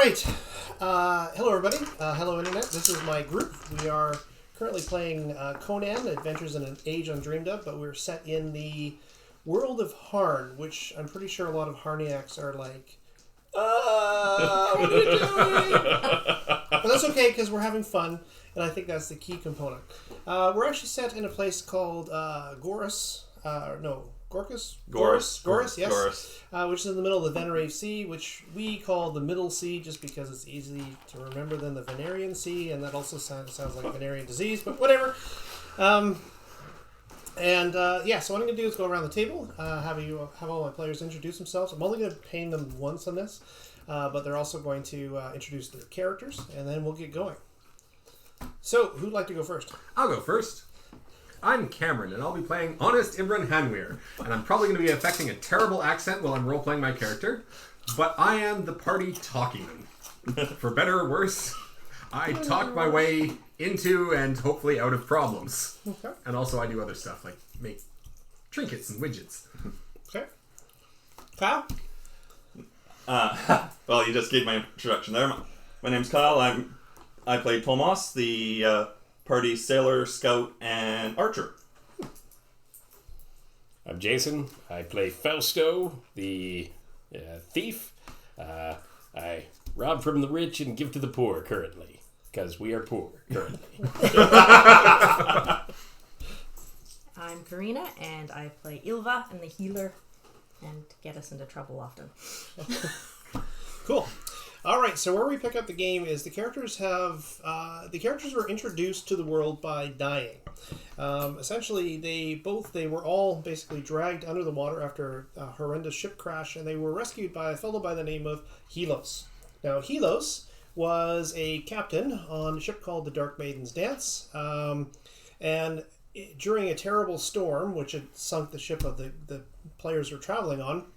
right. Hello, everybody. Hello, Internet. This is my group. We are currently playing Conan, Adventures in an Age Undreamed Of, but we're set in the world of Harn, which I'm pretty sure a lot of Harniacs are like, what are you doing? But that's okay, because we're having fun, and I think that's the key component. We're actually set in a place called Goris. Goris, yes. Goris. Which is in the middle of the Venerate Sea, which we call the Middle Sea just because it's easy to remember than the Venerian Sea, and that also sounds like Venerian disease, but whatever. So what I'm going to do is go around the table, have all my players introduce themselves. I'm only going to paint them once on this, but they're also going to introduce their characters, and then we'll get going. So, who'd like to go first? I'll go first. I'm Cameron, and I'll be playing Honest Imran Hanweir, and I'm probably going to be affecting a terrible accent while I'm role-playing my character, but I am the party talking. For better or worse, I talk my way into and hopefully out of problems. Okay. And also I do other stuff, like make trinkets and widgets. Okay. Kyle? Well, you just gave my introduction there. My name's Kyle. I play Tomas, the party sailor, scout, and archer. I'm Jason. I play Fausto, the thief. I rob from the rich and give to the poor currently, because we are poor currently. I'm Karina, and I play Ilva, and the healer, and get us into trouble often. Cool. All right, so where we pick up the game is the characters were introduced to the world by dying. Essentially, they were all basically dragged under the water after a horrendous ship crash, and they were rescued by a fellow by the name of Helos. Now, Helos was a captain on a ship called the Dark Maiden's Dance, and during a terrible storm, which had sunk the ship of the players were traveling on,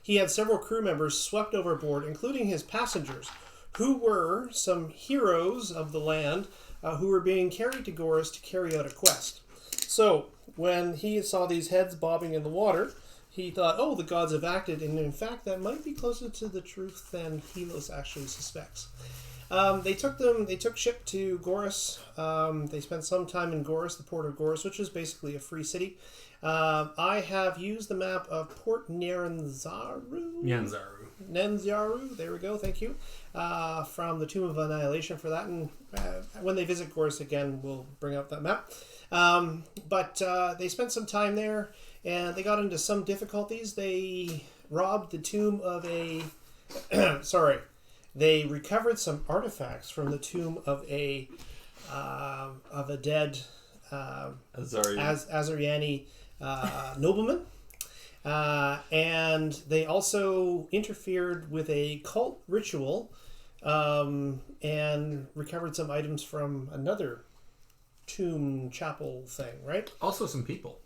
he had several crew members swept overboard, including his passengers, who were some heroes of the land who were being carried to Goris to carry out a quest. So, when he saw these heads bobbing in the water, he thought, oh, the gods have acted, and in fact, that might be closer to the truth than Helos actually suspects. They took ship to Goris. They spent some time in Goris, the port of Goris, which is basically a free city. I have used the map of Port Nyanzaru, there we go, thank you, from the Tomb of Annihilation for that, and when they visit Goris again, we'll bring up that map. But they spent some time there, and they got into some difficulties. They robbed the tomb of a... They recovered some artifacts from the tomb of a dead Azariani nobleman, and they also interfered with a cult ritual and recovered some items from another tomb chapel thing, right? Also some people.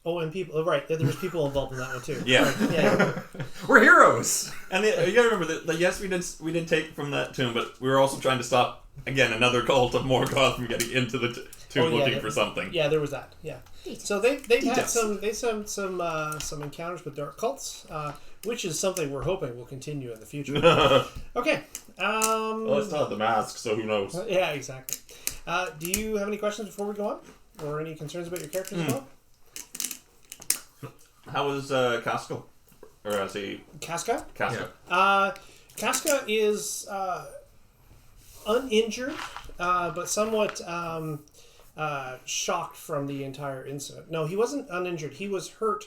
Oh, and people, right, there's people involved in that one too. Yeah. Right, yeah. We're heroes! And you gotta remember that, yes, we didn't take from that tomb, but we were also trying to stop, again, another cult of Morgoth from getting into the tomb looking for something. Yeah, there was that, yeah. So they've had some encounters with dark cults, which is something we're hoping will continue in the future. Okay. Well, it's not the mask, so who knows? Yeah, exactly. Do you have any questions before we go on? Or any concerns about your characters at all? How was Casca? Or as he... Casca? Casca. Yeah. Casca is uninjured, but somewhat shocked from the entire incident. No, he wasn't uninjured. He was hurt.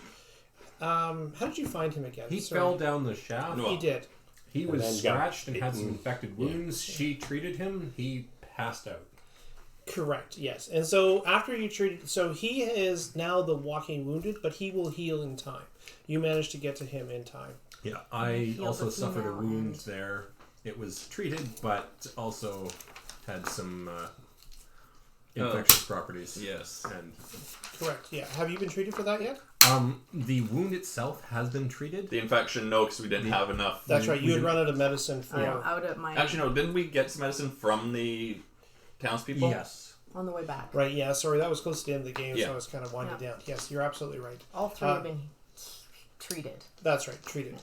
How did you find him again? He fell down the shaft. He did. He was scratched and had some infected wounds. Yeah. She treated him. He passed out. Correct, yes. And so after you treated... So he is now the walking wounded, but he will heal in time. You managed to get to him in time. Yeah, I also suffered a wound there. It was treated, but also had some infectious properties. Yes. And correct, yeah. Have you been treated for that yet? The wound itself has been treated. The infection, no, because we didn't have enough. That's right, you had run out of medicine for... Out of my... Actually, no, didn't we get some medicine from the townspeople? Yes. On the way back. Right, yeah, sorry, that was close to the end of the game, Yeah. so I was kind of winded down. Yes, you're absolutely right. All three have been treated. That's right, treated.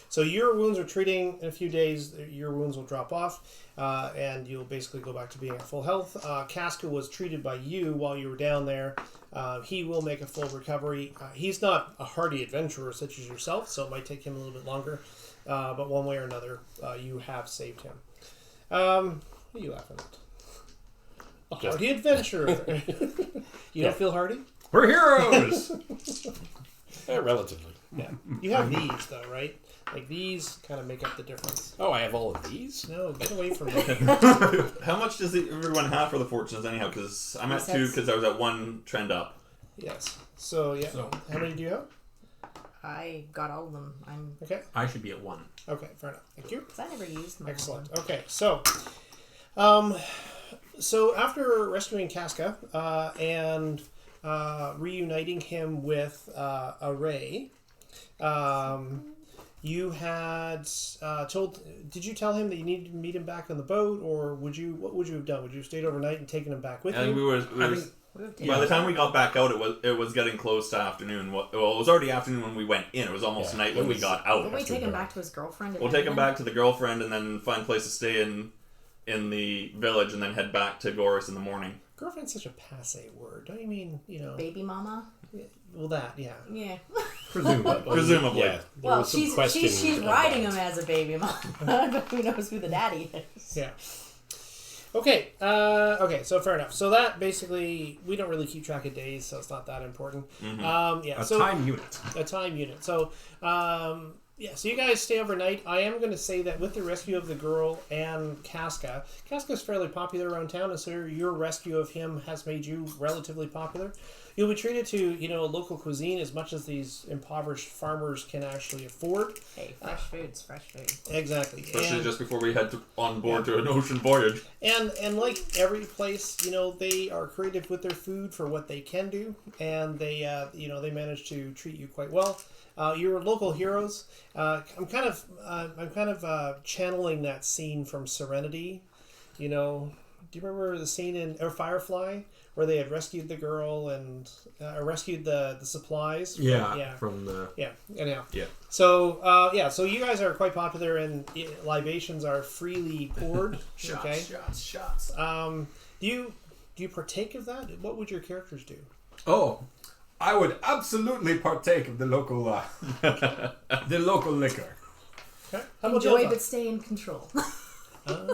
So your wounds are treating. In a few days, your wounds will drop off, and you'll basically go back to being at full health. Casca was treated by you while you were down there. He will make a full recovery. He's not a hardy adventurer such as yourself, so it might take him a little bit longer. But one way or another, you have saved him. What are you laughing at? A hardy adventurer. You don't feel hardy? We're heroes! Relatively. Yeah. You have these, though, right? Like, these kind of make up the difference. Oh, I have all of these? No, get away from me. How much does everyone have for the fortunes anyhow? Because I'm at He 2 says- because I was at 1 trend up. Yes. So, yeah. So- How many do you have? I got all of them. Okay. I should be at 1. Okay, fair enough. Thank you. Because I never used my Excellent. own. Okay, so after rescuing Casca and reuniting him with Array, you had told. Did you tell him that you needed to meet him back on the boat, or what would you have done? Would you have stayed overnight and taken him back with And you? by the time we got back out, it was getting close to afternoon. Well, it was already afternoon when we went in. It was almost night when we got out. Will we take him back to his girlfriend? We'll take him back to the girlfriend and then find a place to stay in the village and then head back to Goris in the morning. Girlfriend's such a passe word. Don't you mean, Baby mama? Well, that, yeah. Yeah. Presumably. Yeah. There Well, was some question she's of riding that. him as a baby mama. But who knows who the daddy is? Yeah. Okay. Okay. So fair enough. So that basically we don't really keep track of days, so it's not that important. Yeah. A So time unit. a time unit. So yeah. So you guys stay overnight. I am going to say that with the rescue of the girl and Casca's fairly popular around town, and so your rescue of him has made you relatively popular. You'll be treated to local cuisine as much as these impoverished farmers can actually afford. Hey, fresh food's fresh food. Exactly. Especially just before we head on board to an ocean voyage. And like every place, they are creative with their food for what they can do, and they they manage to treat you quite well. Your local heroes. I'm kind of channeling that scene from Serenity. Do you remember the scene in Firefly where they had rescued the girl and rescued the supplies? Yeah. From the... Yeah. Anyhow. Yeah. So so you guys are quite popular, and libations are freely poured. Okay. Shots. Do you partake of that? What would your characters do? Oh, I would absolutely partake of the local liquor. Okay. How about Enjoy Ilva? but stay in control.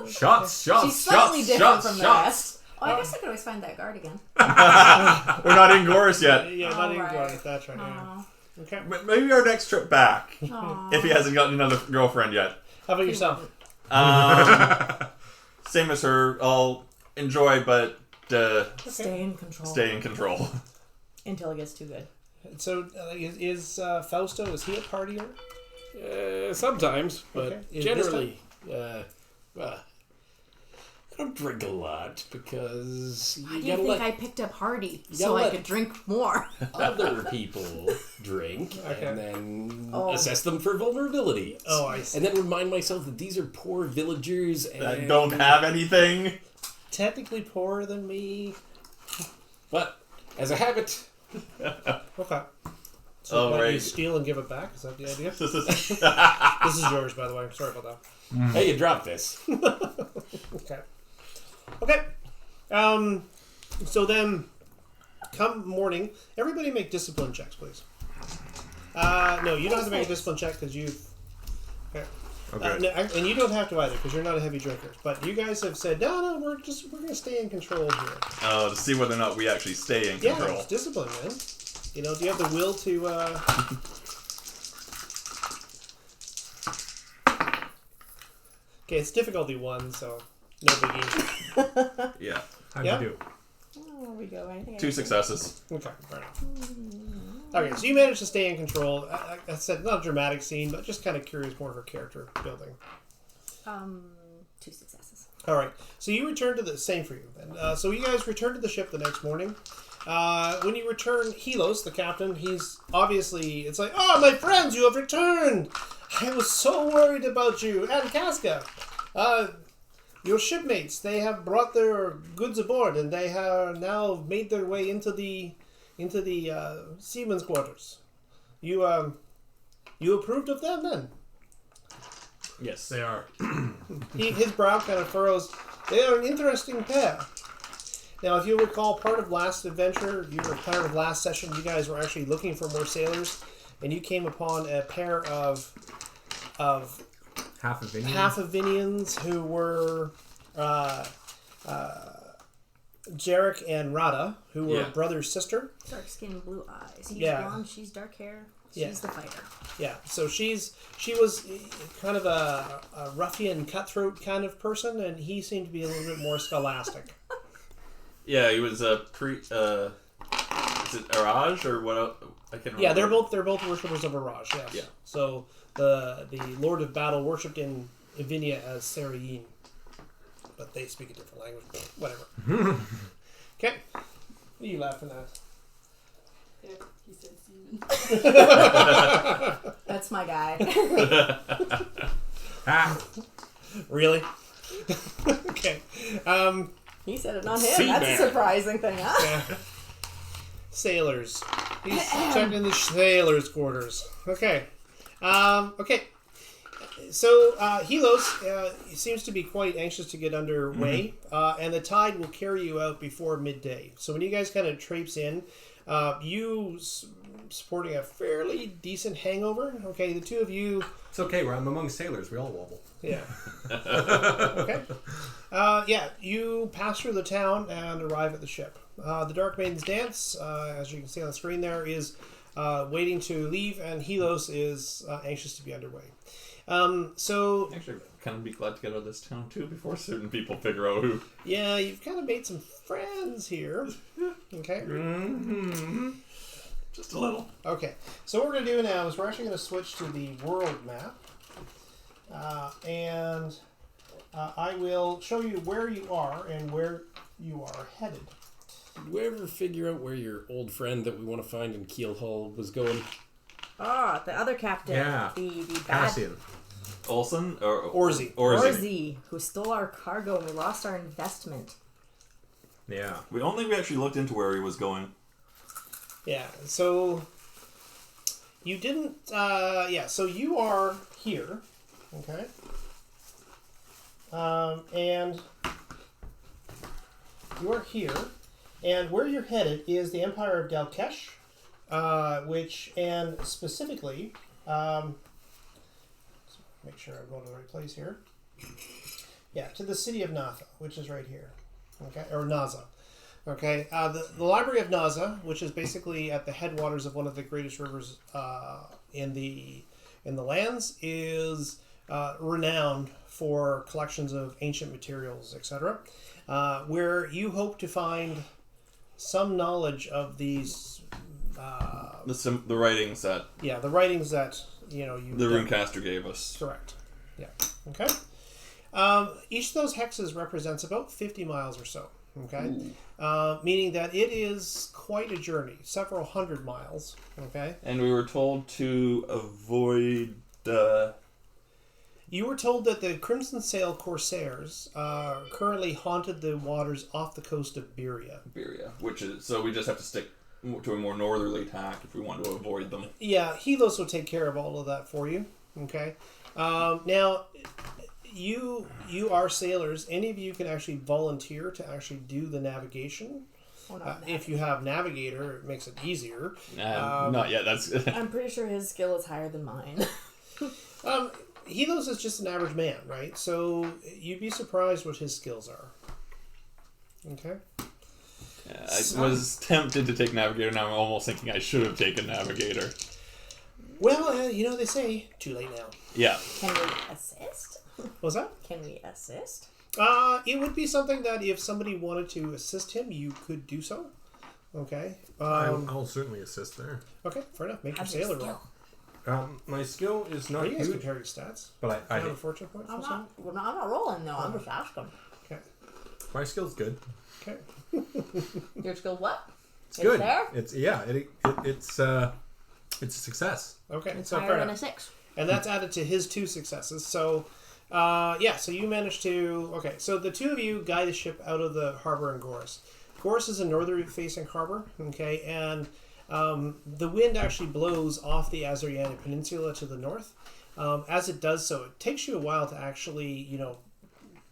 Shots. She's slightly different from the rest. Oh, I guess I could always find that guard again. We're not in Goris yet. Yeah, not even Alright. going. That's right. Yeah. Aw. Okay. Maybe our next trip back. Aw. If he hasn't gotten another girlfriend yet. How about yourself? Same as her. I'll enjoy, but Stay in control. stay in control. Until it gets too good. So is Fausto? Is he a partier? Sometimes, but Okay. Is generally, I don't drink a lot because Why you do you gotta think let I picked up Hardy? You So gotta I let- could drink more. other people drink Okay. and then Oh. assess them for vulnerabilities. Oh, I see. And then remind myself that these are poor villagers and That don't have anything. Technically poorer than me. But as a habit, Okay. So Oh, what, right. you steal and give it back? Is that the idea? This is This is yours, by the way. Sorry about that. hey, you dropped this. Okay. Okay. So then, come morning, everybody make discipline checks, please. No, you don't have to make a discipline check because you've. Okay. okay. No, and you don't have to either because you're not a heavy drinker. But you guys have said, no, we're gonna stay in control here. To see whether or not we actually stay in Yeah, control. it's discipline, man. Do you have the will to? Okay, it's difficulty 1, so no biggie. Yeah. How'd Yeah. you do? Oh, there we go. I think I 2 did. successes. Okay, fair enough. Okay, so you managed to stay in control. I said not a dramatic scene, but just kind of curious more for character building. 2 successes. All right, so you return to the same for you. And, so you guys return to the ship the next morning. When you return, Helos, the captain, he's obviously, it's like, oh, my friends, you have returned. I was so worried about you. And Casca, your shipmates, they have brought their goods aboard, and they have now made their way into the seamen's quarters. You You approved of them then? Yes, they are. His brow kind of furrows. They are an interesting pair. Now, if you recall, part of last adventure, part of last session, you guys were actually looking for more sailors, and you came upon a pair of Half-Avinians who were Jarek and Rada, who were brother sister. Dark skin, blue eyes. He's Yeah. blonde. She's dark hair. She's the fighter. Yeah, so she was kind of a ruffian, cutthroat kind of person, and he seemed to be a little bit more scholastic. Yeah, he was a is it Araj or what else? I can't remember. Yeah, they're both worshippers of Araj. Yes. Yeah. So the Lord of Battle worshipped in Ivinia as Sarayin, but they speak a different language. Whatever. Okay. What are you laughing at? Yeah, he said semen. That's my guy. Really? Okay. He said it, not him. Seaman. That's a surprising thing, huh? Yeah. Sailors. He's checked in the sailors' quarters. Okay. Okay. So Helos seems to be quite anxious to get underway, and the tide will carry you out before midday. So when you guys kind of traipse in, supporting a fairly decent hangover. Okay, the two of you. It's okay. I'm among sailors. We all wobble. Yeah. Okay. Yeah, you pass through the town and arrive at the ship. The Dark Maiden's Dance, as you can see on the screen there, is waiting to leave, and Helos is anxious to be underway. So Actually, I'd kind of be glad to get out of this town too before certain people figure out who. yeah, you've kind of made some friends here. Okay. Just a little. Okay. So what we're going to do now is we're actually going to switch to the world map, and I will show you where you are and where you are headed. Did we ever figure out where your old friend that we want to find in Keelhull was going? Ah, the other captain. Yeah. The bad Cassian. Olsen or Orzi. Orzi, who stole our cargo and we lost our investment. Yeah. We don't think we actually looked into where he was going. Yeah, so you didn't, so you are here, okay, and you are here, and where you're headed is the Empire of Dalkesh, and specifically, make sure I'm going to the right place here, yeah, to the city of Natha, which is right here, okay, or Naza. Okay, the Library of Naza, which is basically at the headwaters of one of the greatest rivers in the lands, is renowned for collections of ancient materials, etc. Where you hope to find some knowledge of these. The writings that The writings that you the Runecaster gave us. Correct. Yeah. Okay. Each of those hexes represents about 50 miles or so. Okay, meaning that it is quite a journey, several hundred miles. Okay, And we were told to avoid. you were told that the Crimson Sail Corsairs currently haunted the waters off the coast of Beria. Which is so we just have to stick to a more northerly tack if we want to avoid them. Yeah, Helos will take care of all of that for you. Okay, now. You are sailors. Any of you can actually volunteer to actually do the navigation. If you have navigator, it makes it easier. Not yet. That's. I'm pretty sure his skill is higher than mine. Helos is just an average man, right? So you'd be surprised what his skills are. Okay. I was tempted to take navigator. Now I'm almost thinking I should have taken navigator. Well, they say too late now. Yeah. Can we assist? What's that? Can we assist? It would be something that if somebody wanted to assist him, you could do so. Okay. I'll certainly assist there. Okay, fair enough. Make your How's your sailor skill? roll. My skill is not Are you guys huge, comparing stats? but I have a fortune point for I'm something? not rolling though. I'm just asking. Okay. my skill's good. Okay. Your skill what? It's good. There? It's it's a success. Okay. It's so higher fair than enough. a 6. And that's added to his 2 successes. So, so you managed to... Okay, so the two of you guide the ship out of the harbor in Goris. Goris is a northerly-facing harbor, okay, and the wind actually blows off the Azuriani Peninsula to the north. As it does so, it takes you a while to actually,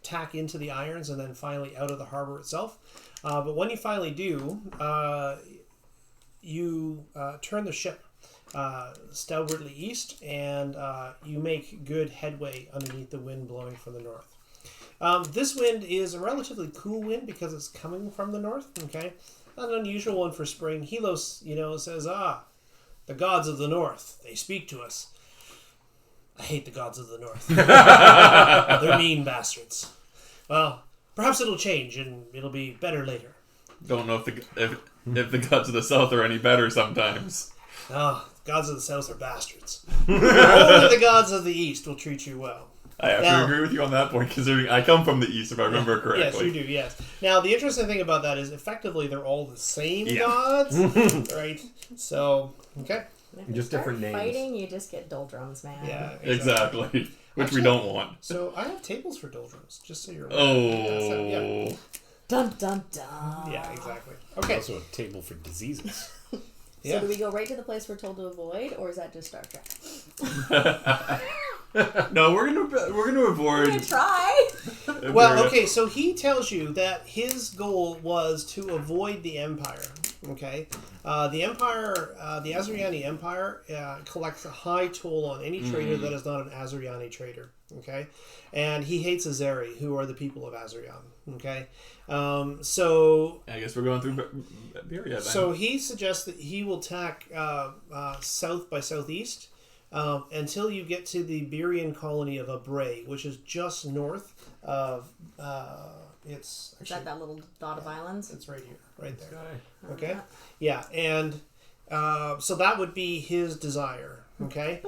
tack into the irons and then finally out of the harbor itself. But when you finally do, you turn the ship stoutwardly east, and you make good headway underneath the wind blowing from the north. This wind is a relatively cool wind because it's coming from the north. Okay, not an unusual one for spring. Helos, says, the gods of the north, they speak to us. I hate the gods of the north. They're mean bastards. Well, perhaps it'll change and it'll be better later. Don't know if the gods of the south are any better sometimes. The gods of the south are bastards. Only the gods of the east will treat you well. I have to agree with you on that point, considering I come from the east, if I remember correctly. Yes, you do, yes. Now, the interesting thing about that is, effectively, they're all the same gods, right? So, okay. Just different names. Fighting, you just get doldrums, man. Yeah, exactly. Which we don't want. So, I have tables for doldrums, just so you're aware. Oh. Dun dun dun. Yeah, exactly. Okay. Also a table for diseases. So do we go right to the place we're told to avoid, or is that just Star Trek? No, we're gonna avoid. We're gonna try. Well, okay, so he tells you that his goal was to avoid the Empire. Okay, the Empire, the Azuriani Empire, collects a high toll on any trader that is not an Azuriani trader. Okay, and he hates Azeri, who are the people of Azurian. Okay, so I guess we're going through Beria then. So he suggests that he will tack south by southeast until you get to the Berian colony of Abray, which is just north of. It's actually, Is that little dot of islands? It's right here, right there. Okay, yeah, and so that would be his desire. Okay,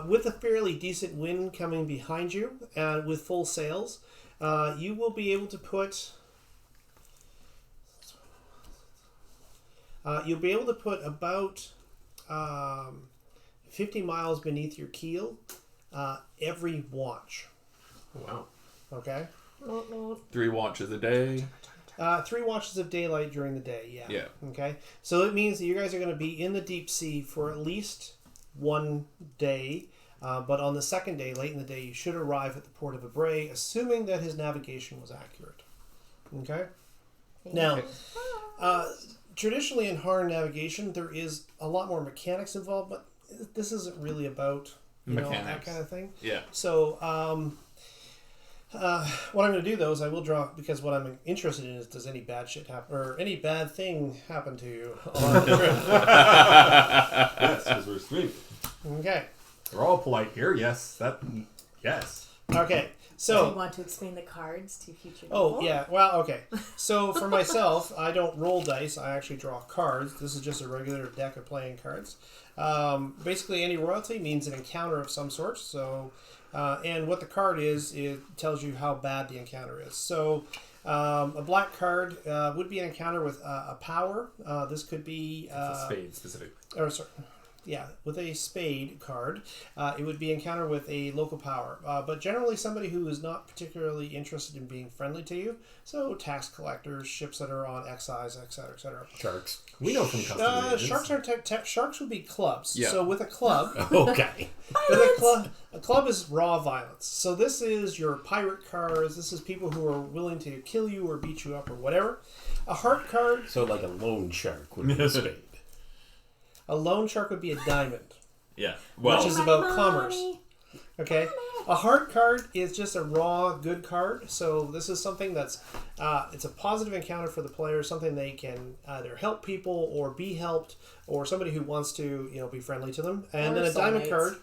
with a fairly decent wind coming behind you, and with full sails, you will be able to put. You'll be able to put about 50 miles beneath your keel every watch. Wow. Okay? 3 watches a day. 3 watches of daylight during the day, yeah. Yeah. Okay? So it means that you guys are going to be in the deep sea for at least 1 day. But on the second day, late in the day, you should arrive at the port of Abray, assuming that his navigation was accurate. Okay? Now, traditionally in Harn navigation, there is a lot more mechanics involved, but this isn't really about that kind of thing. Yeah. So, what I'm going to do though is I will draw, because what I'm interested in is, does any bad shit happen or any bad thing happen to you on the trip? Yes, because we're streaming. Okay. We're all polite here. Yes. Yes. Okay. Do So. you want to explain the cards to future people? Oh, yeah. Well, okay. So for myself, I don't roll dice. I actually draw cards. This is just a regular deck of playing cards. Basically, any royalty means an encounter of some sort. So, and what the card is, it tells you how bad the encounter is. So, a black card would be an encounter with a power. This could be... It's a spade specific. Or, sorry. Yeah, with a spade card, it would be encounter with a local power, but generally somebody who is not particularly interested in being friendly to you. So tax collectors, ships that are on excise, etc., etc. Sharks. We know from custom Sharks are sharks would be clubs. Yeah. So with a club, Okay. a club is raw violence. So this is your pirate cards. This is people who are willing to kill you or beat you up or whatever. A heart card. So like a loan shark would be a spade. A loan shark would be a diamond. Yeah. Which Well, is about commerce. Okay, a heart card is just a raw good card. So this is something that's it's a positive encounter for the player, something they can either help people or be helped, or somebody who wants to be friendly to them. And Or then a diamond soulmates. card.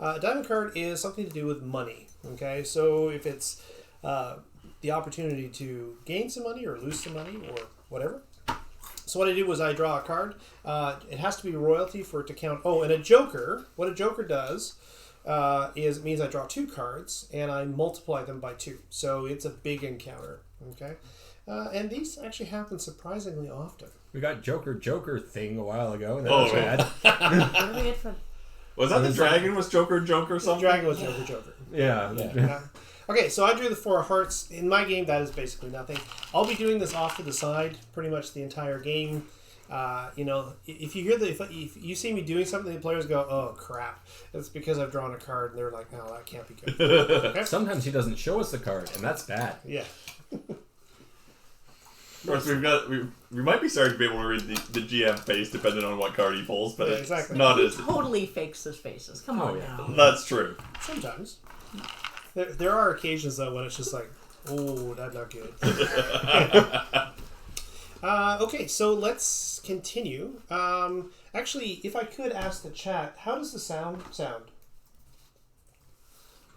A diamond card is something to do with money. Okay, so if it's the opportunity to gain some money or lose some money or whatever. So what I did was I draw a card. It has to be royalty for it to count. Oh, and a joker. What a joker does is it means I draw 2 cards and I multiply them by 2. So it's a big encounter. Okay, and these actually happen surprisingly often. We got Joker thing a while ago, and that Oh, was yeah. bad. What do we get for... was that the dragon? Was Joker The something? dragon was joker. Yeah. Okay, so I drew the 4 hearts. In my game, that is basically nothing. I'll be doing this off to the side pretty much the entire game. if you hear if you see me doing something, the players go, "Oh crap!" It's because I've drawn a card, and they're like, "No, that can't be good." Okay? Sometimes he doesn't show us the card, and that's bad. Yeah. Of course, we might be starting to be able to read the GM face depending on what card he pulls, but Yeah, it's exactly. not as. Totally fakes his faces. Come on yeah. now. That's true. Sometimes. There are occasions though when it's just like, "Oh, that's not good." Okay, so let's continue. Actually, if I could ask the chat, how does the sound?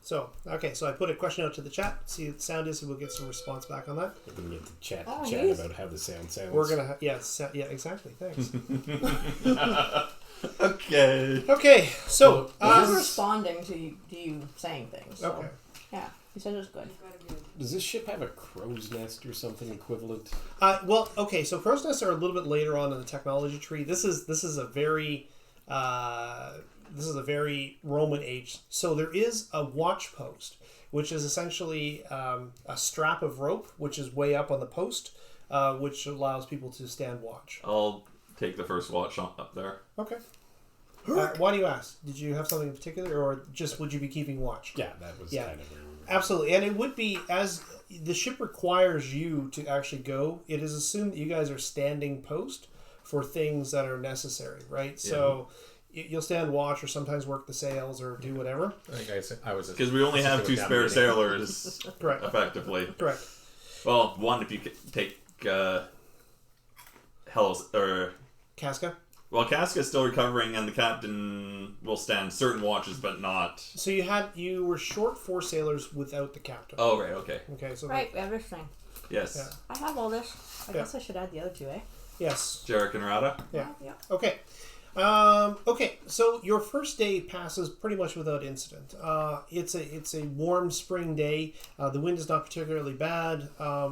So, okay, so I put a question out to the chat, see what the sound is, and we'll get some response back on that. We're going to get to chat yes. about how the sound sounds. We're going to, yeah, exactly, thanks. Okay. Okay, so, He's responding to you saying things. So, okay. yeah, he said it's good. Does this ship have a crow's nest or something equivalent? Well, okay, so crow's nests are a little bit later on in the technology tree. This is a very Roman age. So there is a watch post, which is essentially a strap of rope, which is way up on the post, which allows people to stand watch. I'll take the first watch up there. Okay. Why do you ask? Did you have something in particular, or just would you be keeping watch? Yeah, that was kind of where we were. Absolutely, and it would be, as the ship requires you to actually go, it is assumed that you guys are standing post for things that are necessary, right? Yeah. So you'll stand watch or sometimes work the sails or do whatever. I think I was Because we only have 2 spare sailors, Correct. effectively. Correct. Well, one if you take Hellos, or... Casca? Well, Casca's still recovering, and the captain will stand certain watches, but not... So you were short 4 sailors without the captain. Oh, right, okay. Okay, so Right, everything. Yes. Yeah. I have all this. I guess I should add the other two, eh? yes. Jarek and Rada? Yeah. Yeah. Okay. Okay, so your first day passes pretty much without incident. It's a warm spring day. The wind is not particularly bad.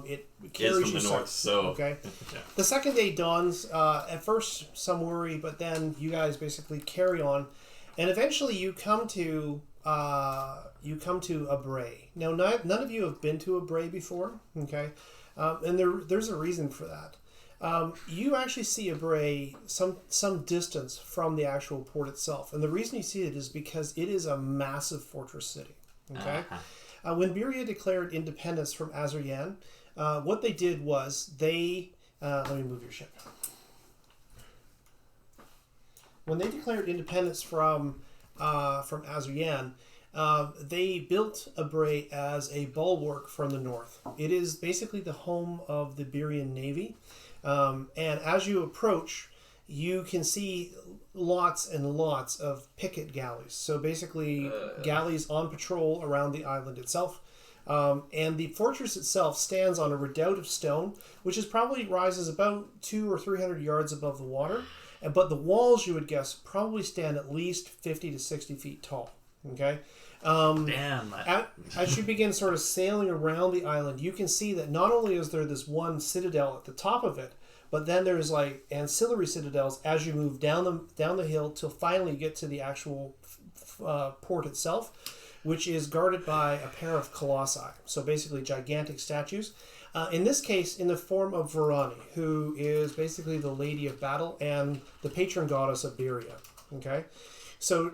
It carries It's from you the north, so... Okay. Yeah. The second day dawns. At first, some worry, but then you guys basically carry on, and eventually you come to a bray. Now, none of you have been to a bray before. Okay, and there's a reason for that. You actually see a bray some distance from the actual port itself. And the reason you see it is because it is a massive fortress city. Okay? When Beria declared independence from Azerbaijan, what they did was they... let me move your ship. When they declared independence from Azerbaijan, they built a bray as a bulwark from the north. It is basically the home of the Berian Navy. And as you approach, you can see lots and lots of picket galleys. So basically, galleys on patrol around the island itself. And the fortress itself stands on a redoubt of stone, which is probably rises about 200 or 300 yards above the water. But the walls, you would guess, probably stand at least 50 to 60 feet tall. Okay. Damn. As you begin sort of sailing around the island, you can see that not only is there this one citadel at the top of it, but then there's like ancillary citadels as you move down the hill till finally you get to the actual port itself, which is guarded by a pair of colossi. So basically gigantic statues. In this case, in the form of Varani, who is basically the Lady of Battle and the patron goddess of Beria. Okay. So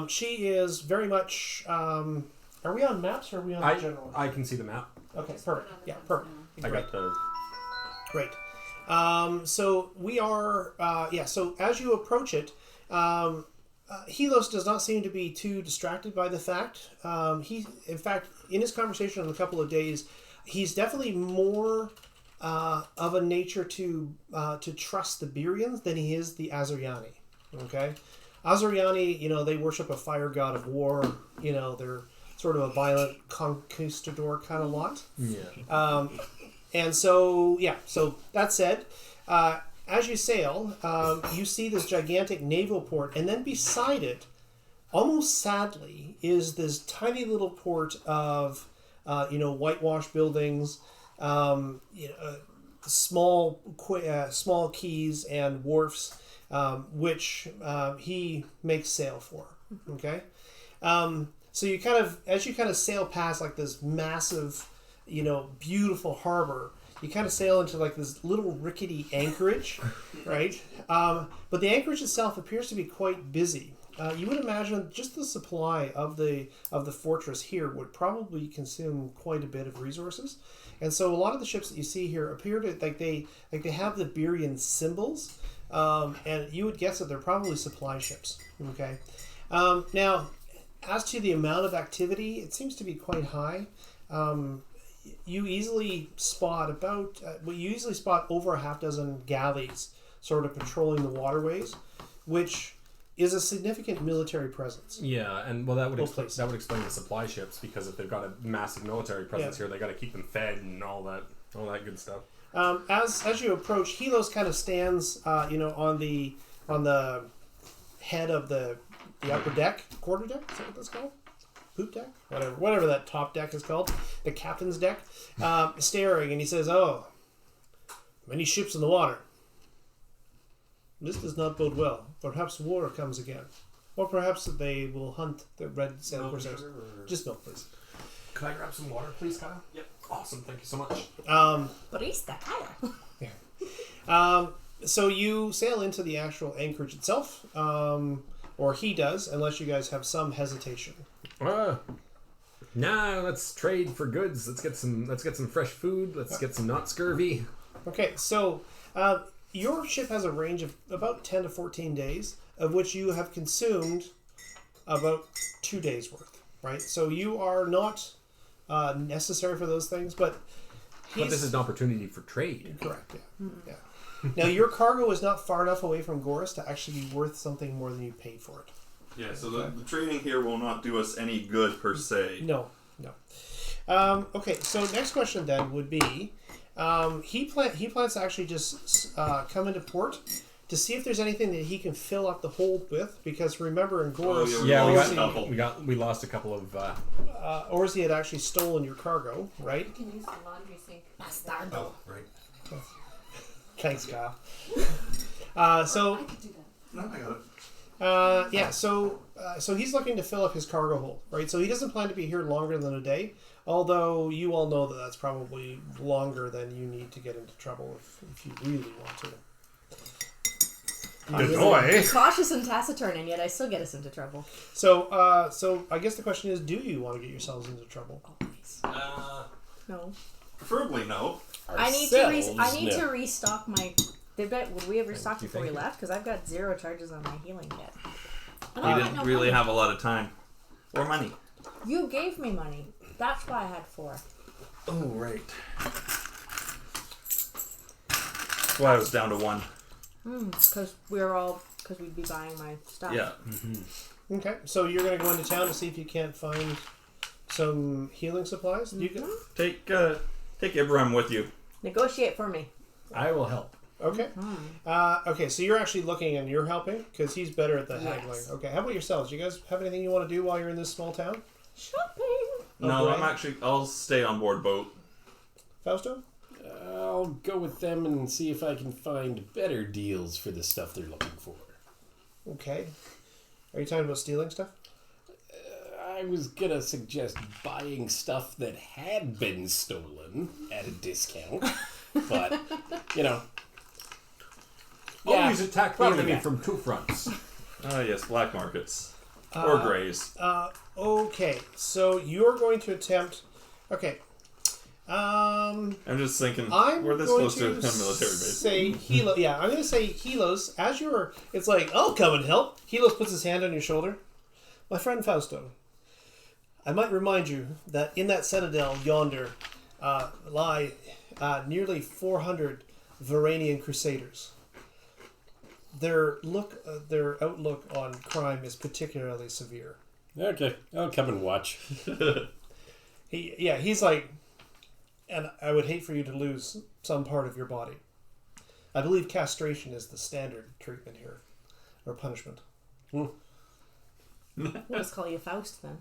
she is very much. Are we on maps or are we on general? I can see the map. Okay, perfect. Yeah, perfect. I got the... Great. So we are. So as you approach it, Helos does not seem to be too distracted by the fact. In fact, in his conversation on a couple of days, he's definitely more of a nature to trust the Berians than he is the Azeryani. Okay. Azeryani, they worship a fire god of war. They're sort of a violent conquistador kind of lot. Yeah. And so that said, as you sail, you see this gigantic naval port, and then beside it, almost sadly, is this tiny little port of, whitewashed buildings, small quays and wharfs, which he makes sail for. Okay, so as you sail past like this massive, beautiful harbor, you kind of sail into like this little rickety anchorage, right? But the anchorage itself appears to be quite busy. You would imagine just the supply of the fortress here would probably consume quite a bit of resources, and so a lot of the ships that you see here appear to like they have the Berian symbols, and you would guess that they're probably supply ships. Okay, now as to the amount of activity, it seems to be quite high. You easily spot over a half dozen galleys sort of patrolling the waterways, which is a significant military presence. Yeah, and well, that would Both places. explain the supply ships, because if they've got a massive military presence here, they got to keep them fed and all that good stuff. As you approach, Helos kind of stands, on the head of the upper deck, quarter deck. Is that what that's called? Poop deck, whatever that top deck is called, the captain's deck, staring, and he says, "Oh, many ships in the water. This does not bode well. Perhaps war comes again. Or perhaps they will hunt the red sail corsairs." Just milk, please. Could I grab some water, please, Kyle? Yep. Awesome. Thank you so much. Barista Kyle. So you sail into the actual anchorage itself, or he does, unless you guys have some hesitation. Nah, let's trade for goods. Let's get some fresh food. Let's get some not scurvy. Okay, so your ship has a range of about 10 to 14 days, of which you have consumed about 2 days worth, right? So you are not necessary for those things, but this is an opportunity for trade. Correct, yeah. Now, your cargo is not far enough away from Goris to actually be worth something more than you paid for it. Yeah, so the trading here will not do us any good per se. No. Okay, so next question then would be, he plans to actually just come into port to see if there's anything that he can fill up the hold with, because remember in Goris, we lost a couple of. Orsi had actually stolen your cargo, right? You can use the laundry sink. Oh, right. Thanks, Kyle. I could do that. No, I got it. So he's looking to fill up his cargo hold, right? So he doesn't plan to be here longer than a day, although you all know that that's probably longer than you need to get into trouble if you really want to. Good boy. Cautious and taciturn, and yet I still get us into trouble. So I guess the question is, do you want to get yourselves into trouble? Always. No. Preferably no. I need to restock my. Would we have restocked before we left? Because I've got 0 charges on my healing kit. We didn't really have a lot of time. Or money. You gave me money. That's why I had 4. Oh, right. That's why I was down to 1. Because we'd be buying my stuff. Yeah. Mm-hmm. Okay, so you're going to go into town to see if you can't find some healing supplies? Mm-hmm. You can... Take Ibrahim with you. Negotiate for me. I will help. Okay. Okay, so you're actually looking and you're helping because he's better at the haggling. Okay, how about yourselves? You guys have anything you want to do while you're in this small town? Shopping. No, Okay. I'll stay on board boat. Fausto? I'll go with them and see if I can find better deals for the stuff they're looking for. Okay. Are you talking about stealing stuff? I was gonna suggest buying stuff that had been stolen at a discount, but, Always attack the probably enemy not. from 2 fronts. Ah, yes, black markets. Or grays. Okay, so you're going to attempt... Okay. I'm just thinking, I'm we're this going close to a to military base. say Helo. Yeah, I'm going to say Helos. As you're... It's like, I'll come and help. Helos puts his hand on your shoulder. My friend Fausto, I might remind you that in that citadel yonder lie nearly 400 Varanian crusaders. Their outlook on crime is particularly severe. Okay, I'll come and watch. He's like, and I would hate for you to lose some part of your body. I believe castration is the standard treatment here, or punishment. We'll just call you Faust then.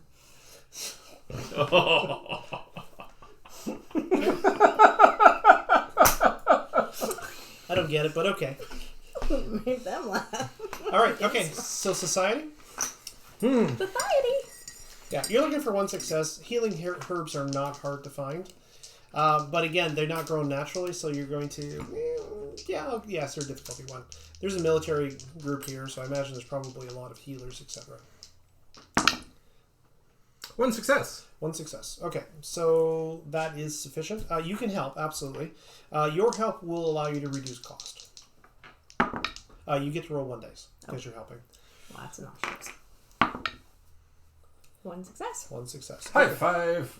I don't get it, but okay. Make them laugh. All right, okay. So society. Society. Yeah, you're looking for 1 success. Healing herbs are not hard to find. But again, they're not grown naturally, so you're going to... Yes, they're difficulty 1. There's a military group here, so I imagine there's probably a lot of healers, etc. 1 success. 1 success. Okay, so that is sufficient. You can help, absolutely. Your help will allow you to reduce cost. You get to roll 1 dice because you're helping. Lots of options. 1 success. 1 success. High five.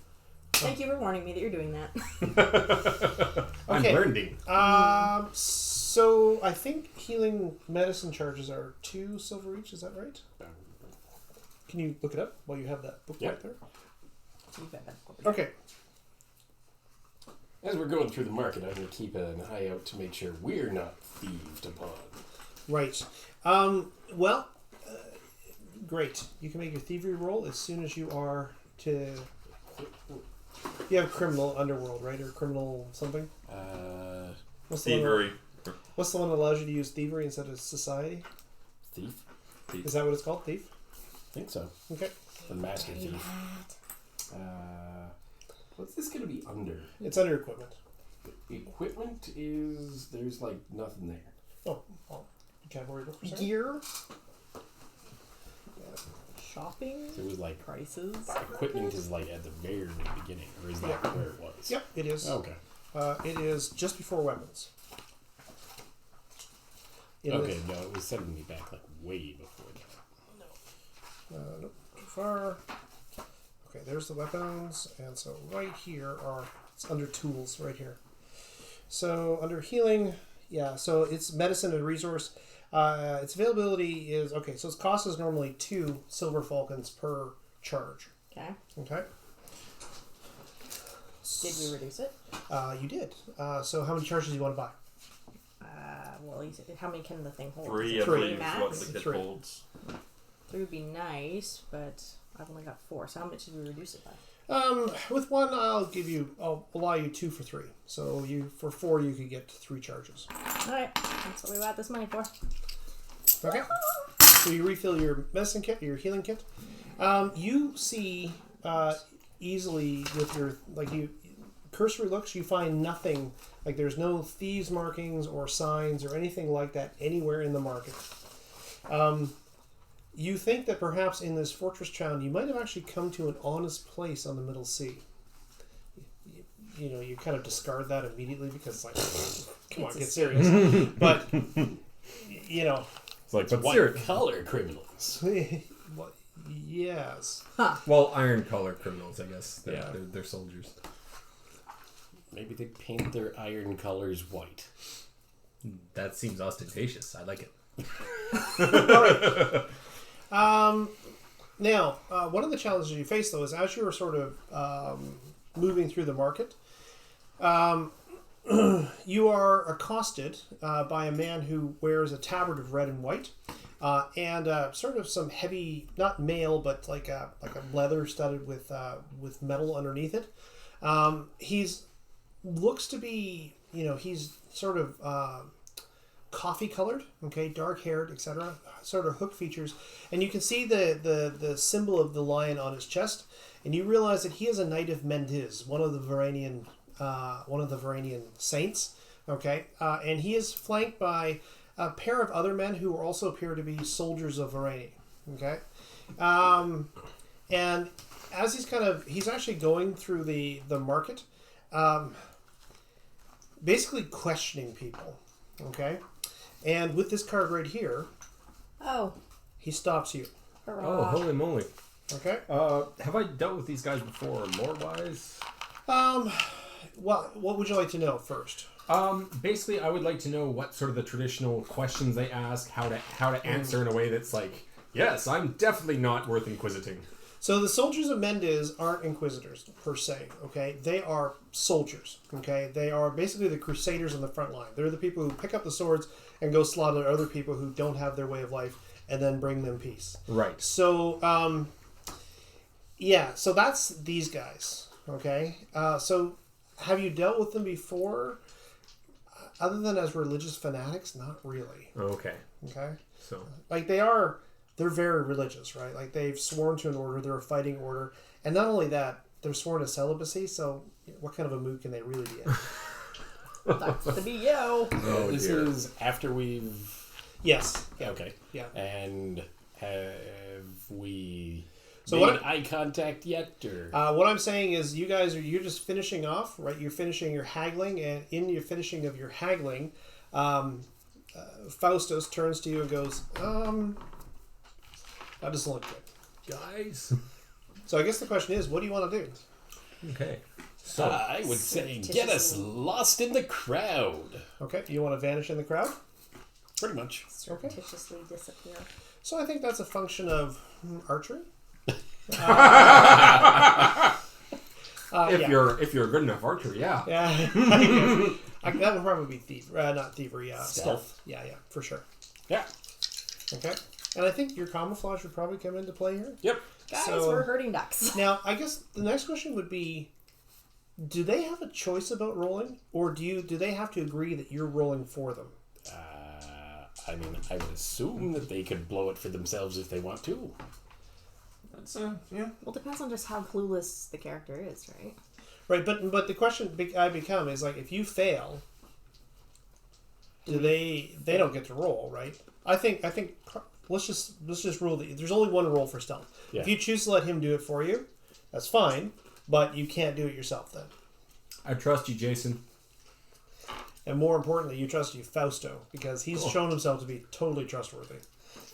Thank you for warning me that you're doing that. I'm Okay. learning. So I think healing medicine charges are 2 silver each. Is that right? Can you look it up while you have that book right there? Okay. As we're going through the market, I'm going to keep an eye out to make sure we're not thieved upon. Right. Great. You can make your thievery roll as soon as you are to... You have criminal underworld, right? Or criminal something? What's the Thievery. What's the one that allows you to use thievery instead of society? Thief? Is that what it's called? Thief? I think so. Okay. Or master thief. What's this going to be under? It's under equipment. Equipment is... There's, like, nothing there. Oh, well, category for a second. Gear. Shopping. So it was like... Prices. Equipment is, like, at the very beginning. Or is that where it was? Yep, it is. Okay. It is just before weapons. It Okay, is- no, it was sending me back, like, way before that. Nope, too far. Okay, there's the weapons, and so right here it's under tools, right here. So under healing, so it's medicine and resource. Its availability is, okay, so its cost is normally 2 silver falcons per charge. Okay. Okay? Did we reduce it? You did. So how many charges do you want to buy? Well, you said, how many can the thing hold? 3, Is I it believe, is max? what the kit 3. holds. 3 would be nice, but I've only got 4. So how much did we reduce it by? With 1, I'll allow you 2 for 3. So for 4, you could get 3 charges. Alright, that's what we got this money for. Okay. So you refill your medicine kit, your healing kit. You see easily with your cursory looks, you find nothing. Like there's no thieves markings or signs or anything like that anywhere in the market. You think that perhaps in this fortress town you might have actually come to an honest place on the Middle Sea. You kind of discard that immediately because it's like, come on, get serious. But It's like, but White collar criminals. well, yes. Well, iron collar criminals, I guess. Yeah. They're soldiers. Maybe they paint their iron colors white. That seems ostentatious. I like it. Now, one of the challenges you face, though, is as you are sort of moving through the market, you are accosted by a man who wears a tabard of red and white, and sort of some heavy, not mail, but like a leather studded with metal underneath it. He's looks to be, he's sort of coffee colored, okay, dark haired, etc. Sort of hook features, and you can see the symbol of the lion on his chest, and you realize that he is a knight of Mendiz, one of the Varanian saints, okay, and he is flanked by a pair of other men who also appear to be soldiers of Varani, okay, and as he's actually going through the market, basically questioning people, okay, and with this card right here, Oh, he stops you, Oh, hurrah. holy moly. okay. Have I dealt with these guys before, lore-wise? What would you like to know first? Basically, I would like to know what sort of the traditional questions they ask, how to answer in a way that's like, yes, I'm definitely not worth inquisiting. So the soldiers of Mendiz aren't inquisitors per se, okay? They are soldiers, okay? They are basically the crusaders on the front line. They're the people who pick up the swords and go slaughter other people who don't have their way of life and then bring them peace. Right. So, so that's these guys, okay? So have you dealt with them before? Other than as religious fanatics, not really, Okay. okay? So, Like they're very religious, right? Like they've sworn to an order, they're a fighting order. And not only that, they're sworn to celibacy, so what kind of a mood can they really be in? That's the BO. Oh, This dear. is after we've... Yes. Yeah. Okay. Yeah. And have we So made what- eye contact yet? Or What I'm saying is, you're just finishing off, right? You're finishing your haggling, and in your finishing of your haggling, Faustus turns to you and goes, that doesn't look good. Guys. So I guess the question is, what do you want to do? Okay. So, I would say get us lost in the crowd. Okay, you want to vanish in the crowd? Pretty much. Surreptitiously disappear. So I think that's a function of archery. if Yeah. you're a good enough archer, yeah. Yeah, that would probably be not thievery, stealth. Yeah, for sure. Yeah. Okay, and I think your camouflage would probably come into play here. Yep. Guys, So- we're herding ducks. Now, I guess the next question would be: do they have a choice about rolling, or do they have to agree that you're rolling for them? I mean, I would assume that they could blow it for themselves if they want to. That's yeah. Well, depends on just how clueless the character is, right? Right, but the question I become is like, if you fail, do they don't get to roll, right? I think let's just rule that there's only one roll for stealth. Yeah. If you choose to let him do it for you, that's fine, but you can't do it yourself then. I trust you, Jason. And more importantly, you trust Fausto, because he's shown himself to be totally trustworthy.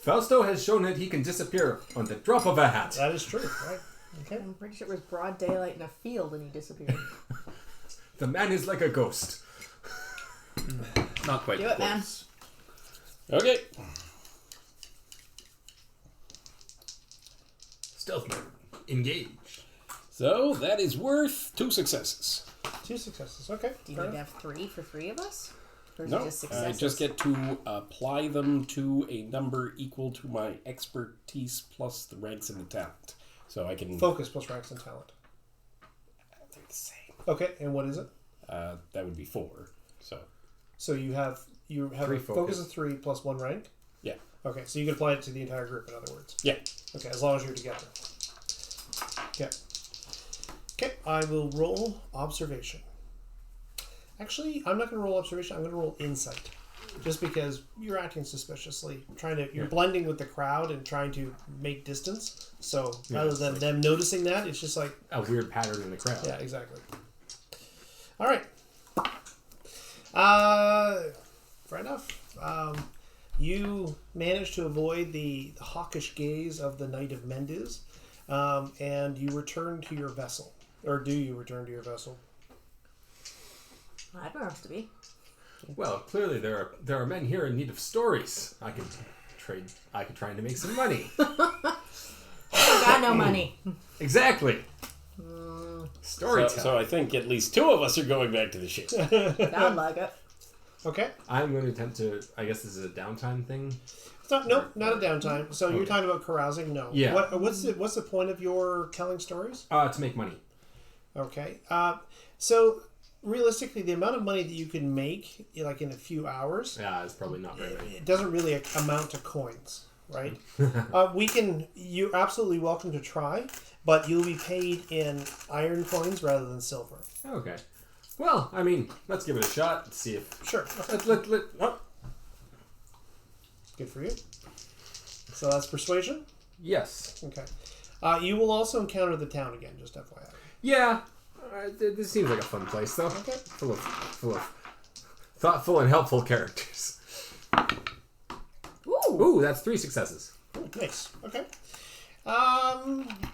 Fausto has shown that he can disappear on the drop of a hat. That is true, right? Okay. I'm pretty sure it was broad daylight in a field and he disappeared. The man is like a ghost. Not quite. Do it, man. close. Okay. Stealth mode. Engage. So that is worth 2 successes. 2 successes. Okay. Do you fair need to enough. have 3 for 3 of us? Or is No, it just I successes? just get to apply them to a number equal to my expertise plus the ranks and the talent. So I can... Focus plus ranks and talent. They're the same. Okay, and what is it? That would be 4. So you have 3 a focus focus. of 3 plus 1 rank? Yeah. Okay, so you can apply it to the entire group, in other words. Yeah. Okay, as long as you're together. Okay. Okay, I will roll observation. Actually, I'm not going to roll observation. I'm going to roll insight, just because you're acting suspiciously. You're blending with the crowd and trying to make distance. So rather it's than like- them noticing that, it's just like, A weird pattern in the crowd. yeah, exactly. All right. Fair enough. You manage to avoid the hawkish gaze of the Knight of Mendes, and you return to your vessel. Or do you return to your vessel? I don't know where else to be. Well, clearly there are men here in need of stories. I could try to make some money. I got no money. Exactly. Storytelling. So I think at least 2 of us are going back to the ship. Sound like it. Okay. I'm going to attempt to. I guess this is a downtime thing. It's not, nope, not a downtime. So you're talking about carousing? No. Yeah. What's the point of your telling stories? To make money. Okay. So realistically, the amount of money that you can make, like in a few hours, Yeah, it's probably not very many. it doesn't really amount to coins, right? You're absolutely welcome to try, but you'll be paid in iron coins rather than silver. Okay. Well, I mean, let's give it a shot. Let's see if. Sure. Oh, Good for you. So that's persuasion? yes. Okay. You will also encounter the town again, just FYI. Yeah. This seems like a fun place, though. Okay. Full of thoughtful and helpful characters. Ooh. Ooh, that's 3 successes. Ooh, nice. Okay.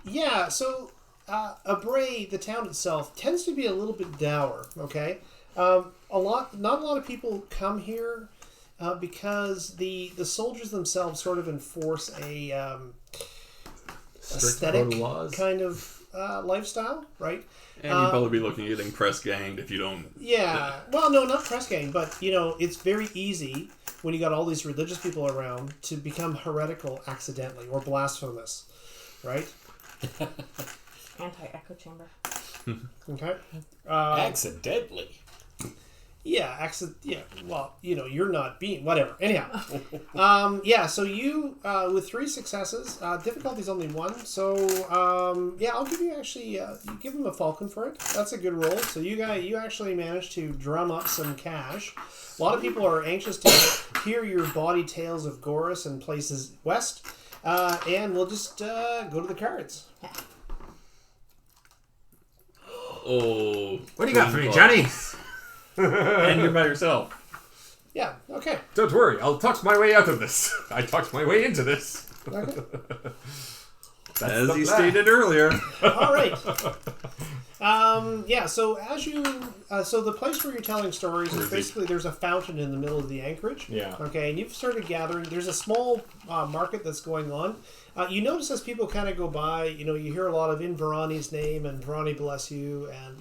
Yeah, so Abray, the town itself, tends to be a little bit dour, okay? Not a lot of people come here because the soldiers themselves sort of enforce a Strict aesthetic code of laws. kind of lifestyle, right? And you'd probably be looking at getting press ganged if you don't. Yeah. Well, no, not press gang, but it's very easy when you got all these religious people around to become heretical accidentally or blasphemous, right? Anti-echo chamber. Okay. Accidentally. Well, you're not being whatever. Anyhow, so you with 3 successes, difficulty's only 1. So I'll give you you give him a falcon for it. That's a good roll. So you actually managed to drum up some cash. A lot of people are anxious to hear your bawdy tales of Goris and places west, and we'll just go to the cards. Oh, What do you got for me, Johnny? and you're by yourself. Yeah. Okay. Don't worry, I'll talk my way out of this. I talked my way into this. Okay. As the you plan. stated earlier. All right. So as you, so the place where you're telling stories is basically there's a fountain in the middle of the anchorage. Yeah. Okay, and you've started gathering. There's a small market that's going on. You notice as people kind of go by, you hear a lot of in Varani's name and Varani bless you, and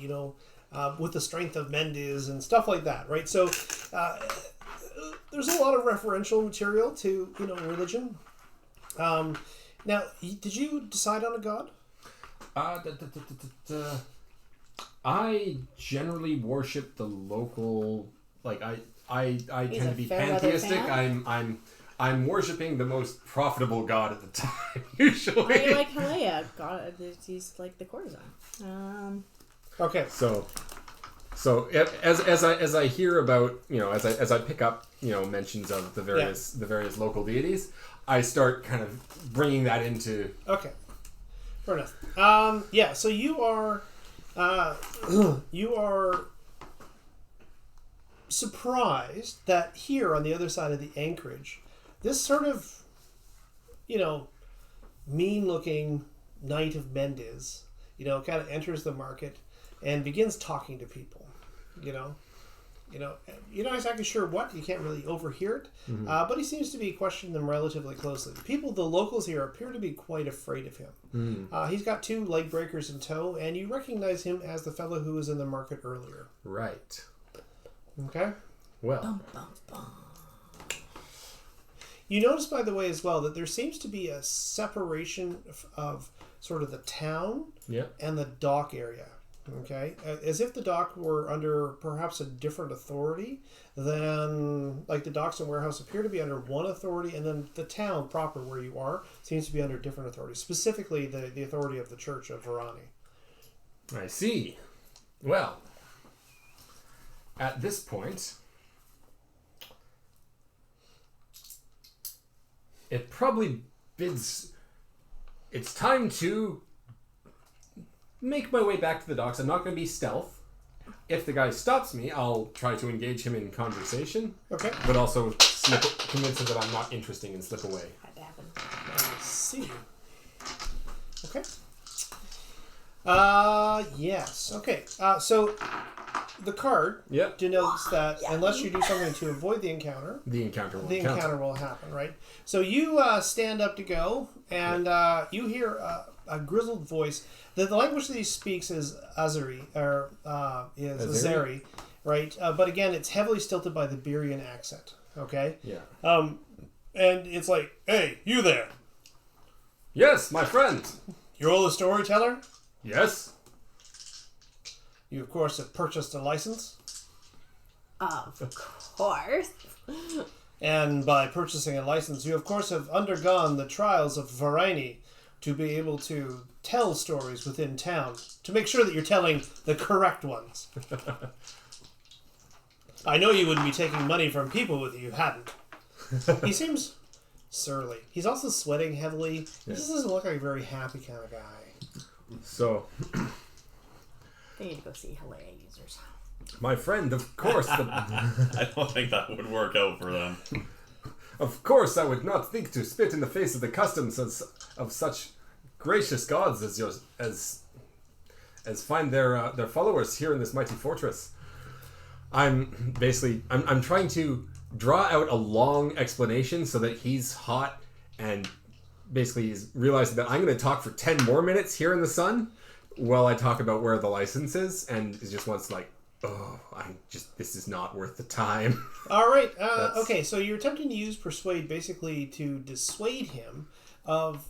with the strength of Mendes and stuff like that, right? So there's a lot of referential material to religion. Now, did you decide on a god? I generally worship the local. Like I tend to be Fairweather pantheistic. fan? I'm worshiping the most profitable god at the time. Usually. I like Halea. God, he's like the courtesan. Okay. So as I hear about as I pick up mentions of the various local deities, I start kind of bringing that into. Okay. Fair enough. So you are surprised that here on the other side of the anchorage, this sort of mean-looking knight of Mendes, kind of enters the market and begins talking to people. You're not exactly sure what. You can't really overhear it, but he seems to be questioning them relatively closely. The locals here, appear to be quite afraid of him. He's got 2 leg breakers in tow, and you recognize him as the fellow who was in the market earlier. Right. Okay? Well. Bum, bum, bum. You notice, by the way, as well, that there seems to be a separation of sort of the town and the dock area. Okay, as if the dock were under perhaps a different authority than, like, the docks and warehouse appear to be under one authority, and then the town proper where you are seems to be under different authorities, specifically the authority of the Church of Varani. I see. Well, at this point, it probably bids. It's time to make my way back to the docks. I'm not going to be stealth. If the guy stops me, I'll try to engage him in conversation. Okay. But also convince him that I'm not interesting and slip away. Had to happen. I see. Okay. Yes. Okay. So the card denotes that unless you do something to avoid the encounter, the encounter will happen, right? So you stand up to go, and you hear a grizzled voice. The language that he speaks is Azeri, or is Azeri, right? But again, it's heavily stilted by the Berian accent. Okay. Yeah. And it's like, hey, you there? Yes, my friend. You're the storyteller? Yes. You, of course, have purchased a license. Of course. And by purchasing a license, you, of course, have undergone the trials of Varani to be able to tell stories within town, to make sure that you're telling the correct ones. I know you wouldn't be taking money from people if you hadn't. He seems surly. He's also sweating heavily. He just doesn't look like a very happy kind of guy. So, I need to go see Halea users. my friend, of course, I don't think that would work out for them. of course, I would not think to spit in the face of the customs of such gracious gods as yours, as find their followers here in this mighty fortress. I'm trying to draw out a long explanation so that he's hot and basically he's realizing that I'm going to talk for 10 more minutes here in the sun while I talk about where the license is, and he just wants this is not worth the time. All right. Okay, so you're attempting to use persuade basically to dissuade him of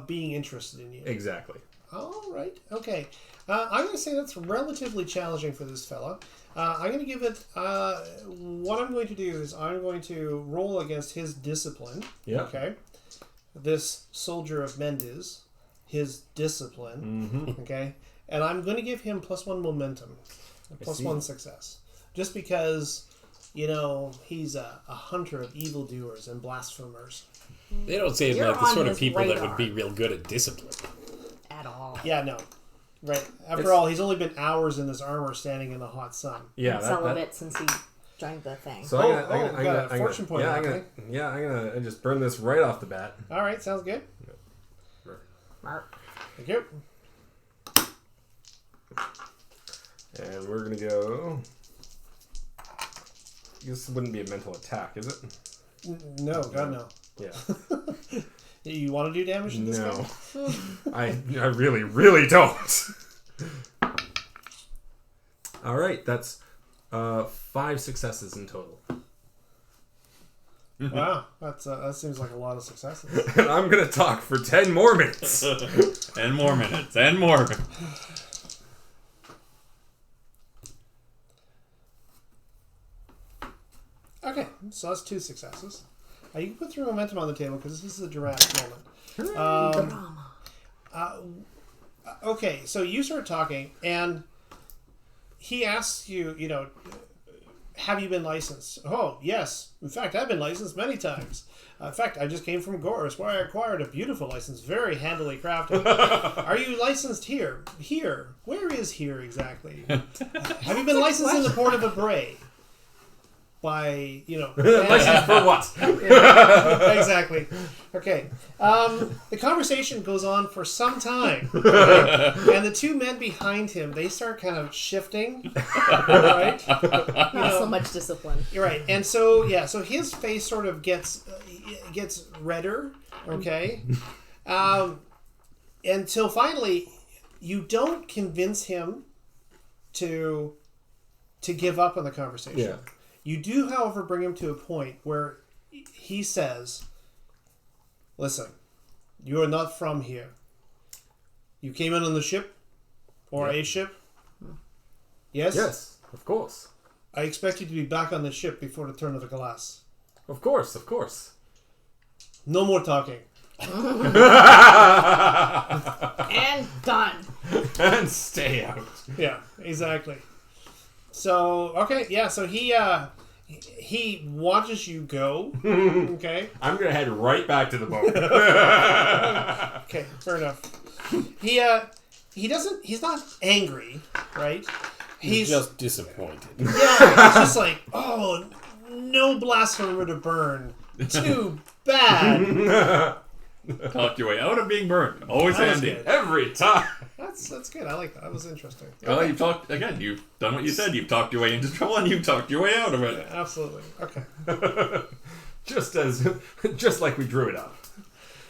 being interested in you. Exactly. All right. Okay. I'm going to say that's relatively challenging for this fella. I'm going to give it. What I'm going to do is I'm going to roll against his discipline. Yeah. Okay. This soldier of Mendes, his discipline. Okay. And I'm going to give him +1 momentum, +1 success, just because. He's a hunter of evildoers and blasphemers. They don't seem You're like the on sort of his people that radar. would be real good at discipline. At all. Yeah, no. Right. After all, he's only been hours in this armor standing in the hot sun. Yeah, And some of it since he joined the thing. So got a fortune point. Yeah, I'm gonna just burn this right off the bat. All right, sounds good. Mark. Thank you. And we're gonna go. This wouldn't be a mental attack, is it? No, God, no. Yeah. You want to do damage to this No. guy? I really, really don't. All right, that's 5 successes in total. Wow, that seems like a lot of successes. And I'm gonna talk for 10 more minutes. 10 more minutes. And more. Okay, so that's 2 successes. You can put 3 momentum on the table because this is a dramatic moment. Drama. Okay, so you start talking, and he asks you, have you been licensed? Oh, yes. In fact, I've been licensed many times. In fact, I just came from Goris, where I acquired a beautiful license, very handily crafted. Are you licensed here? Here? Where is here exactly? Have you been licensed in the port of Abray? By, License for what? Exactly. Okay. The conversation goes on for some time. Okay? And the 2 men behind him, they start kind of shifting. Right? Not so much discipline. You're right. And so, so his face sort of gets redder. Okay. Until finally, you don't convince him to give up on the conversation. Yeah. You do, however, bring him to a point where he says, listen, you are not from here. You came in on the ship? Or a ship? Yes? Yes, of course. I expect you to be back on the ship before the turn of the glass. Of course, of course. No more talking. And done. And stay out. Yeah, exactly. So, okay, yeah, so he watches you go. Okay. I'm gonna head right back to the boat. Okay, fair enough. He's not angry, right? He's just disappointed. Yeah, it's just like, oh, no blasphemer to burn. Too bad. Talked your way out of being burned. Always That was handy. good. Every time. That's good. I like that. That was interesting. Well, you've talked, again, you've done what you said. You've talked your way into trouble and you've talked your way out of it. Absolutely. Okay. Just like we drew it up.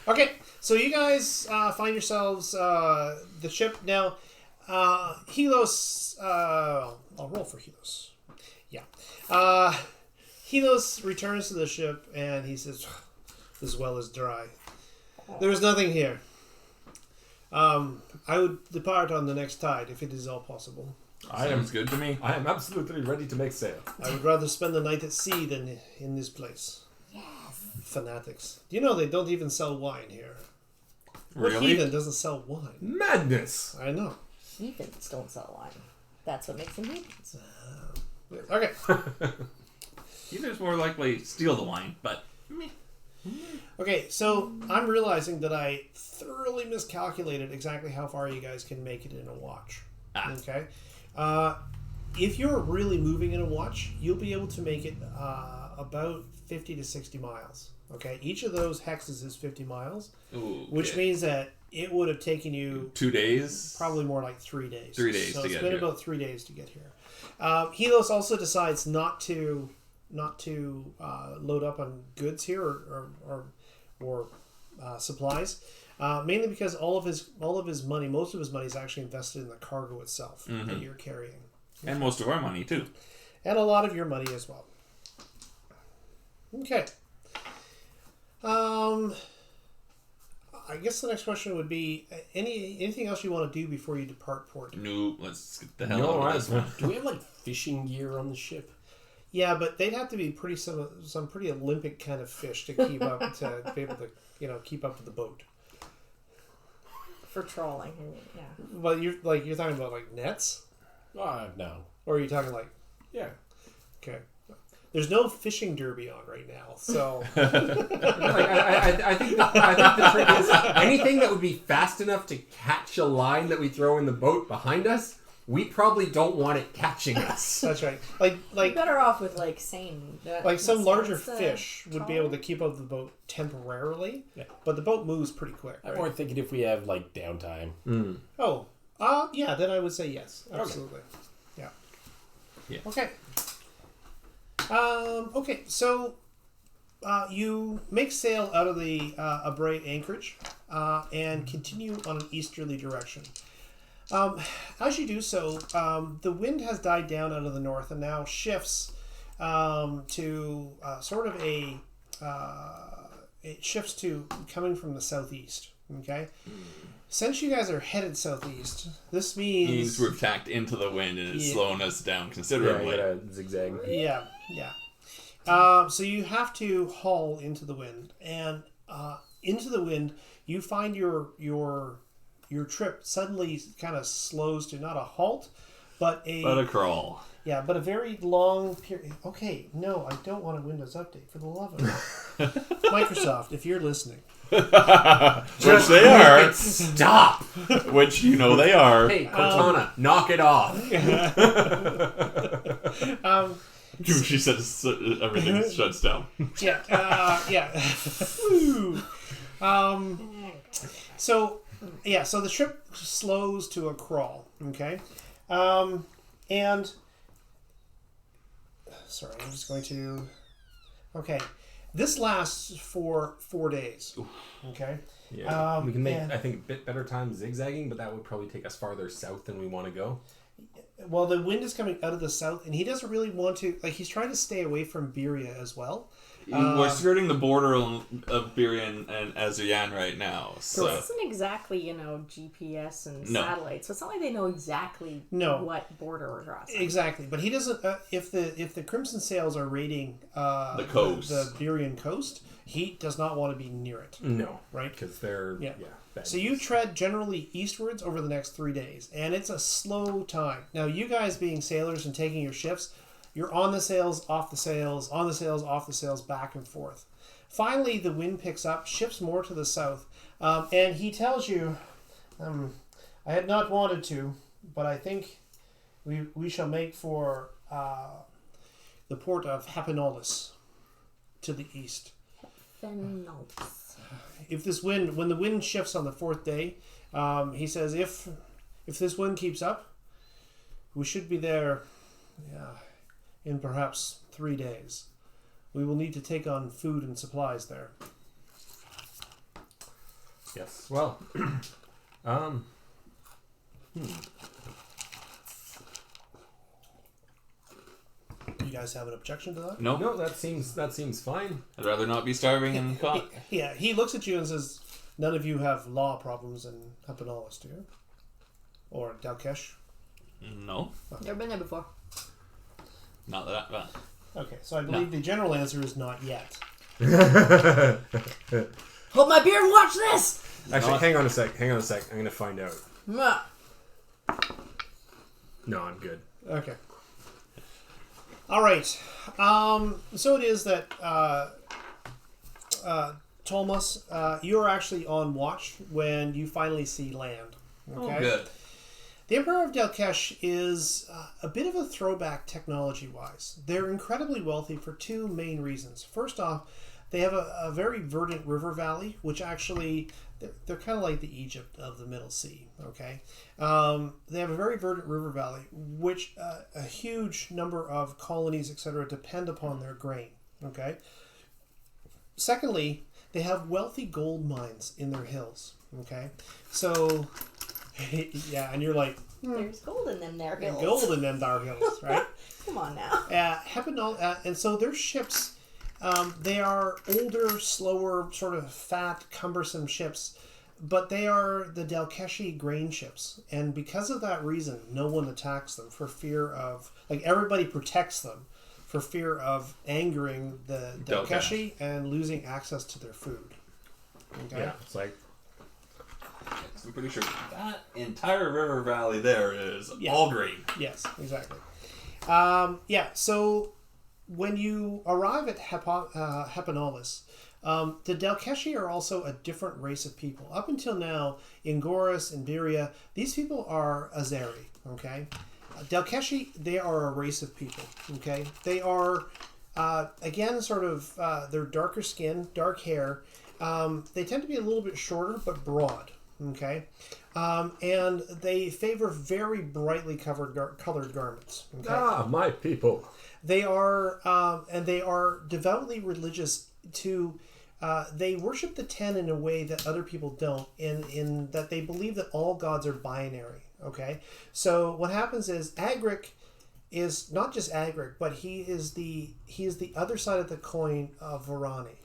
Okay, so you guys find yourselves the ship now. Helos. I'll roll for Helos. Yeah. Helos returns to the ship and he says, "This well is dry. There is nothing here. I would depart on the next tide if it is all possible. Sounds good to me. I am absolutely ready to make sail. I would rather spend the night at sea than in this place." Fanatics. Do you know they don't even sell wine here? What Really? heathen doesn't sell wine? Madness. I know. Heathens don't sell wine. That's what makes them heathens. Okay. Heathens more likely steal the wine, but Okay, so I'm realizing that I thoroughly miscalculated exactly how far you guys can make it in a watch. Ah. Okay? If you're really moving in a watch, you'll be able to make it about 50 to 60 miles. Okay? Each of those hexes is 50 miles, ooh, which okay. means that it would have taken you 2 days. probably more like 3 days. 3 days so to it's get been here. about 3 days to get here. Helos also decides not to load up on goods here or supplies, mainly because all of his money, most of his money, is actually invested in the cargo itself that you're carrying, And most of our money, too. and a lot of your money as well. I guess the next question would be anything else you want to do before you depart port? No, let's get the hell out of this one. Do we have like fishing gear on the ship? Yeah, but they'd have to be some pretty Olympic kind of fish to keep up to be able to keep up with the boat. For trolling, yeah. But you're talking about like nets, No. or are you talking like Yeah. okay? There's no fishing derby on right now, so I think the trick is anything that would be fast enough to catch a line that we throw in the boat behind us. We probably don't want it catching us. that's right. You're Like better off with like seine. some larger fish would be able to keep up with the boat temporarily, Yeah. but the boat moves pretty quick. I'm Right? more thinking if we have like downtime. Oh, yeah. Then I would say yes, absolutely. Yeah. Yeah. Okay. Okay. So, you make sail out of the Abray anchorage and continue on an easterly direction. As you do so, the wind has died down out of the north and now shifts to sort of it shifts to coming from the southeast. Okay. Since you guys are headed southeast, this means We're tacked into the wind and it's Yeah. slowing us down Yeah, considerably. you gotta zigzag. Yeah. So you have to haul into the wind, and into the wind, you find your trip suddenly kind of slows to not a halt, but But a crawl. but a very long period. Okay, no, I don't want a Windows update for the love of Microsoft. If you're listening, Which they are. Stop! Which you know they are. Hey, Cortana, knock it off. She said everything shuts down. So the trip slows to a crawl. Okay, and sorry, I'm just going to. Okay, this lasts for 4 days. Okay. Yeah. We can make, and- I think, a bit better time zigzagging, but that would probably take us farther south than we want to go. Well, the wind is coming out of the south, and he doesn't really want to. Like, he's trying to stay away from Beria as well. We're skirting the border of Beria and Azuyan right now. So It isn't exactly, GPS and No. satellites, so it's not like they know exactly No. what border we're crossing. Exactly, but he doesn't. If the Crimson Sails are raiding The coast. the Berian coast, he does not want to be near it. No. Right? Because they're... Yeah. bad So you tread generally eastwards over the next 3 days, and it's a slow time. Now, you guys being sailors and taking your shifts, you're on the sails, off the sails, on the sails, off the sails, back and forth. Finally, the wind picks up, shifts more to the south, and he tells you, I had not wanted to, but I think we shall make for the port of Hapinolis to the east. Fenolus. When the wind shifts on the 4th day, he says, if this wind keeps up, we should be there in perhaps 3 days. We will need to take on food and supplies there. Yes. Well, You guys have an objection to that? no, no, that seems fine. I'd rather not be starving and caught. Yeah, he looks at you and says, none of you have law problems in Hapinolis, do you? Or Dalkesh? No, Never been there before. not that bad. Okay, so I believe the general answer is not yet. Hold my beer and watch this! Actually, hang on a sec. I'm going to find out. Mwah. No, I'm good. Okay. All right. So it is that Thomas, you are actually on watch when you finally see land. Okay. Oh, good. The Emperor of Dalkesh is a bit of a throwback technology-wise. They're incredibly wealthy for two main reasons. First off, they have a very verdant river valley, which actually, they're kind of like the Egypt of the Middle Sea, okay? They have a very verdant river valley, which a huge number of colonies, etc., depend upon their grain, okay? Secondly, they have wealthy gold mines in their hills, okay? So... yeah, and you're like, There's gold in them there hills. gold in them dar hills, right? Come on now. And so their ships, they are older, slower, sort of fat, cumbersome ships but they are the Dalkeshi grain ships, and because of that reason, no one attacks them for fear of, like, everybody protects them for fear of angering the Dalkeshi and losing access to their food. Okay? Yeah, it's like... I'm pretty sure that entire river valley there is all green. Yes, exactly. So when you arrive at Hepanolis, the Dalkeshi are also a different race of people. Up until now, in Goris and Beria, these people are Azeri, okay? Dalkeshi, they are a race of people, okay? They are, again, sort of, they're darker skin, dark hair. They tend to be a little bit shorter, but broad, okay? And they favor very brightly colored garments, okay? Ah, my people. They are, and they are devoutly religious to... they worship the Ten in a way that other people don't, in that they believe that all gods are binary. Okay, so what happens is Agric is not just Agric, but he is the other side of the coin of Varani.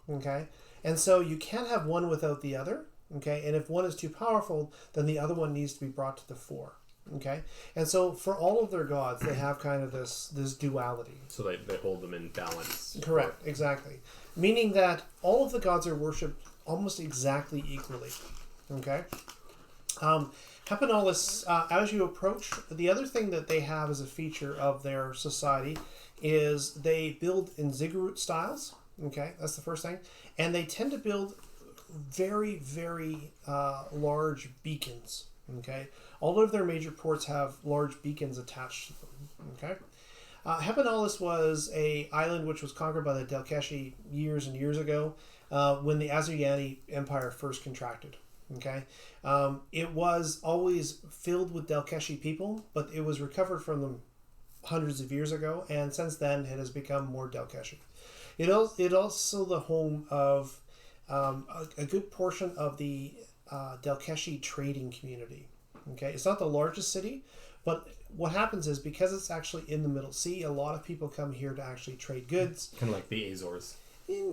Okay, and so you can't have one without the other. Okay, and if one is too powerful, then the other one needs to be brought to the fore. Okay, and so for all of their gods, they have kind of this duality. So they hold them in balance. Correct, exactly. Meaning that all of the gods are worshipped almost exactly equally. Okay? Hepanolis, as you approach, the other thing that they have as a feature of their society is they build in ziggurat styles. Okay? That's the first thing. And they tend to build very, very large beacons. Okay? All of their major ports have large beacons attached to them. Okay? Hepanolis was an island which was conquered by the Dalkeshi years and years ago when the Azuriani Empire first contracted. Okay, it was always filled with Dalkeshi people, but it was recovered from them hundreds of years ago, and since then it has become more Dalkeshi. It also the home of a good portion of the Dalkeshi trading community. Okay, it's not the largest city, but what happens is because it's actually in the Middle Sea, a lot of people come here to actually trade goods. Kind of like the Azores.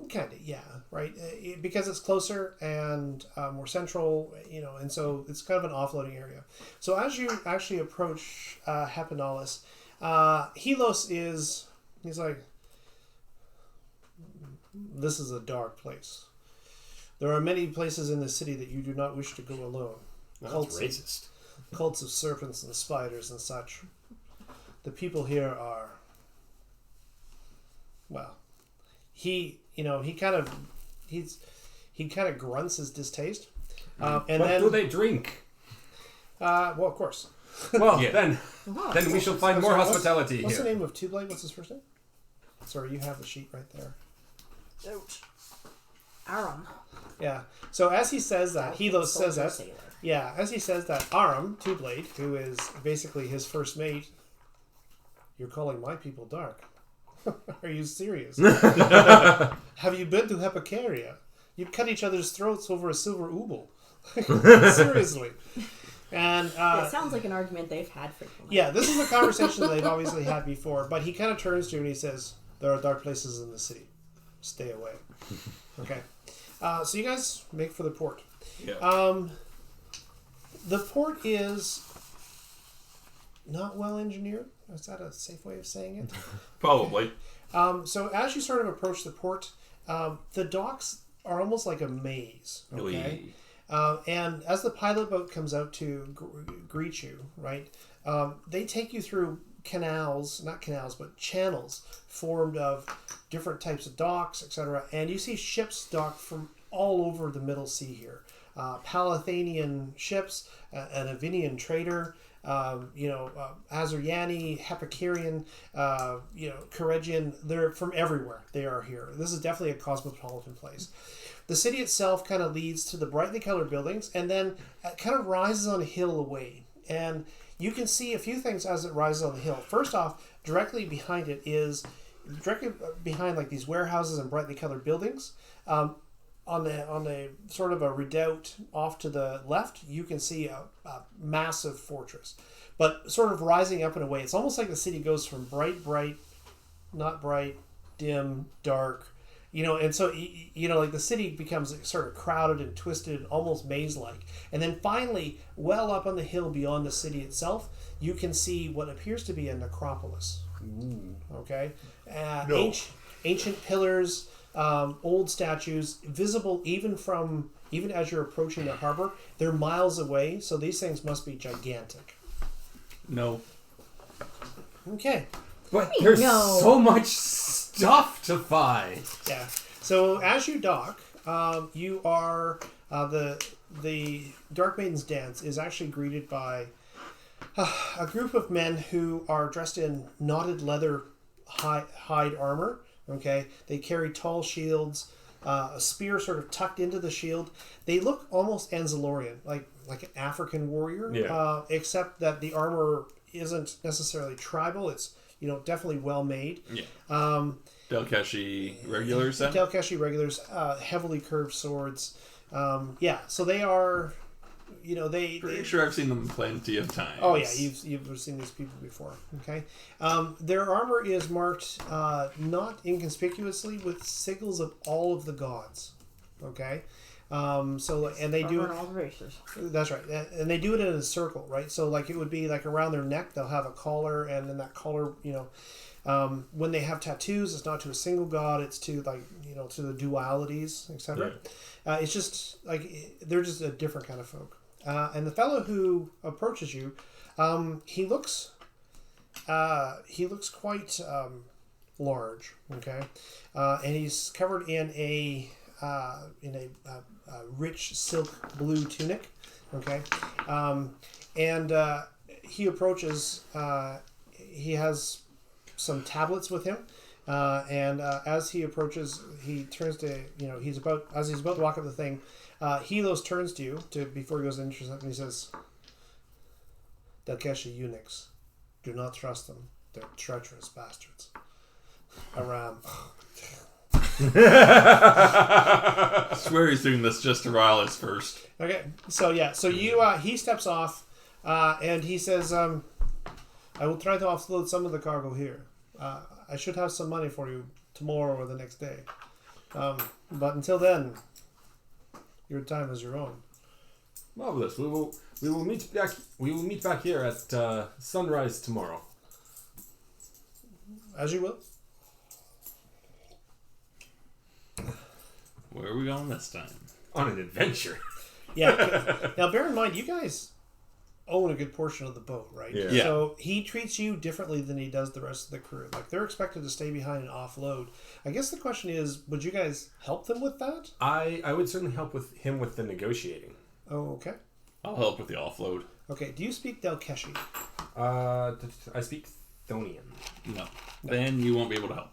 Kind of, yeah, right. Because it's closer and more central, and so it's kind of an offloading area. So as you actually approach Hepanolis, he's like, this is a dark place. There are many places in the city that you do not wish to go alone. That's racist. Cults of serpents and spiders and such. The people here are, well, he kind of grunts his distaste. And what then, do they drink? well, of course. Well, Yeah. then we shall find more hospitality What's here. the name of Two Blade? What's his first name? Sorry, you have the sheet right there. Aram. Yeah. So as he says that, Helos says Soldier that. sailor. Yeah, as he says that, Aram, Two Blade, who is basically his first mate, you're calling my people dark. Are you serious? Have you been to Hepacaria? You cut each other's throats over a silver ooble. Seriously. And It sounds like an argument they've had frequently. yeah, this is a conversation that they've obviously had before, but he kind of turns to you and he says, there are dark places in the city. Stay away. Okay. So you guys make for the port. Yeah. The port is not well engineered. Is that a safe way of saying it? Probably. So as you sort of approach the port, the docks are almost like a maze. Okay. And as the pilot boat comes out to greet you, right, they take you through not canals, but channels formed of different types of docks, etc. And you see ships docked from all over the Middle Sea here. Palathanian ships, an Avinian trader, Azuriani, Hepakirian, Caregian. They're from everywhere. They are here. This is definitely a cosmopolitan place. The city itself kind of leads to the brightly colored buildings, and then it kind of rises on a hill away. And you can see a few things as it rises on the hill. First off, directly behind like these warehouses and brightly colored buildings. On the sort of a redoubt off to the left, you can see a massive fortress, but sort of rising up in a way. It's almost like the city goes from bright, not bright, dim, dark, and so like the city becomes sort of crowded and twisted, almost maze-like, and then finally, well up on the hill beyond the city itself, you can see what appears to be a necropolis. Ooh. Okay, No. ancient pillars, old statues, visible even as you're approaching the harbor. They're miles away, so these things must be gigantic. No. Okay. But there's No. so much stuff to find. Yeah. So as you dock, you are the Dark Maiden's dance is actually greeted by a group of men who are dressed in knotted leather hide armor. Okay, they carry tall shields, a spear sort of tucked into the shield. They look almost Anzalorian, like an African warrior. Yeah. Except that the armor isn't necessarily tribal. It's definitely well made. Yeah. Dalkesh regular set? Dalkesh regulars, heavily curved swords. So they are, Pretty sure I've seen them plenty of times. Oh yeah, you've seen these people before. Okay, their armor is marked not inconspicuously with sigils of all of the gods. Okay, and they do it. All the races. That's right, and they do it in a circle, right? So like it would be like around their neck, they'll have a collar, and then that collar, when they have tattoos, it's not to a single god; it's to to the dualities, etc. It's just like they're just a different kind of folk. And the fellow who approaches you, he looks quite large. Okay, and he's covered in a rich silk blue tunic. Okay, and he approaches. He has some tablets with him. And as he approaches, he turns to he's about to walk up the thing. Helos turns to you before he goes into something. He says, "Dalkesh eunuchs, do not trust them. They're treacherous bastards." Aram. I swear he's doing this just to rile us first. Okay, so he steps off, and he says, "I will try to offload some of the cargo here. I should have some money for you tomorrow or the next day. But until then, your time is your own." Marvelous. We will meet back. We will meet back here at sunrise tomorrow. As you will. Where are we going this time? On an adventure. Yeah. Now, bear in mind, you guys own a good portion of the boat, right? Yeah. Yeah. So he treats you differently than he does the rest of the crew. Like, they're expected to stay behind and offload. I guess the question is, would you guys help them with that? I would certainly help him with the negotiating. Oh, okay. I'll help with the offload. Okay, do you speak Dalkeshi? I speak Thonian. No. Then you won't be able to help.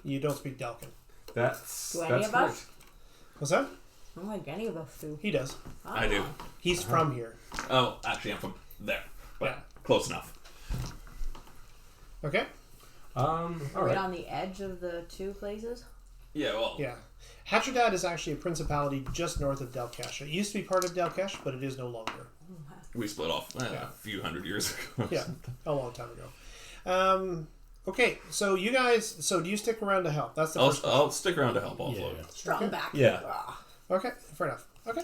You don't speak Dalkin. That's Do any that's of correct. us? What's that? I don't like any of us do. He does. I do. He's from here. Oh, actually, I'm from there. But Yeah. close enough. Okay? All Right right. on the edge of the two places? Yeah, well. Yeah. Hatcherdad is actually a principality just north of Dalkesh. It used to be part of Dalkesh, but it is no longer. We split off Yeah. a few hundred years ago. Yeah, a long time ago. Okay, so you guys, do you stick around to help? That's the first question. I'll stick around to help offload. Yeah. Strong back. Yeah. Ah. Okay, fair enough. Okay.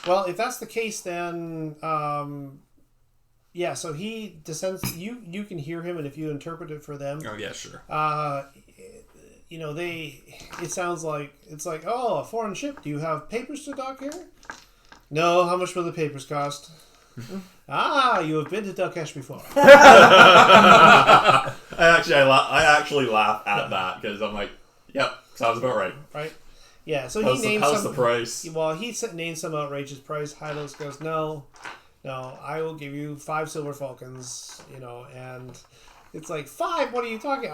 Well, if that's the case, then so he descends. You can hear him, and if you interpret it for them, Oh, yeah, sure. it sounds like it's like, oh, a foreign ship. Do you have papers to dock here? No. How much will the papers cost? You have been to Dalkesh before. I actually laugh at that because I'm like, yep, sounds about right. Right? Yeah, so How's, he names how's some... the price? Well, he named some outrageous price. Hylos goes, no, I will give you 5 silver falcons, and it's like, 5? What are you talking?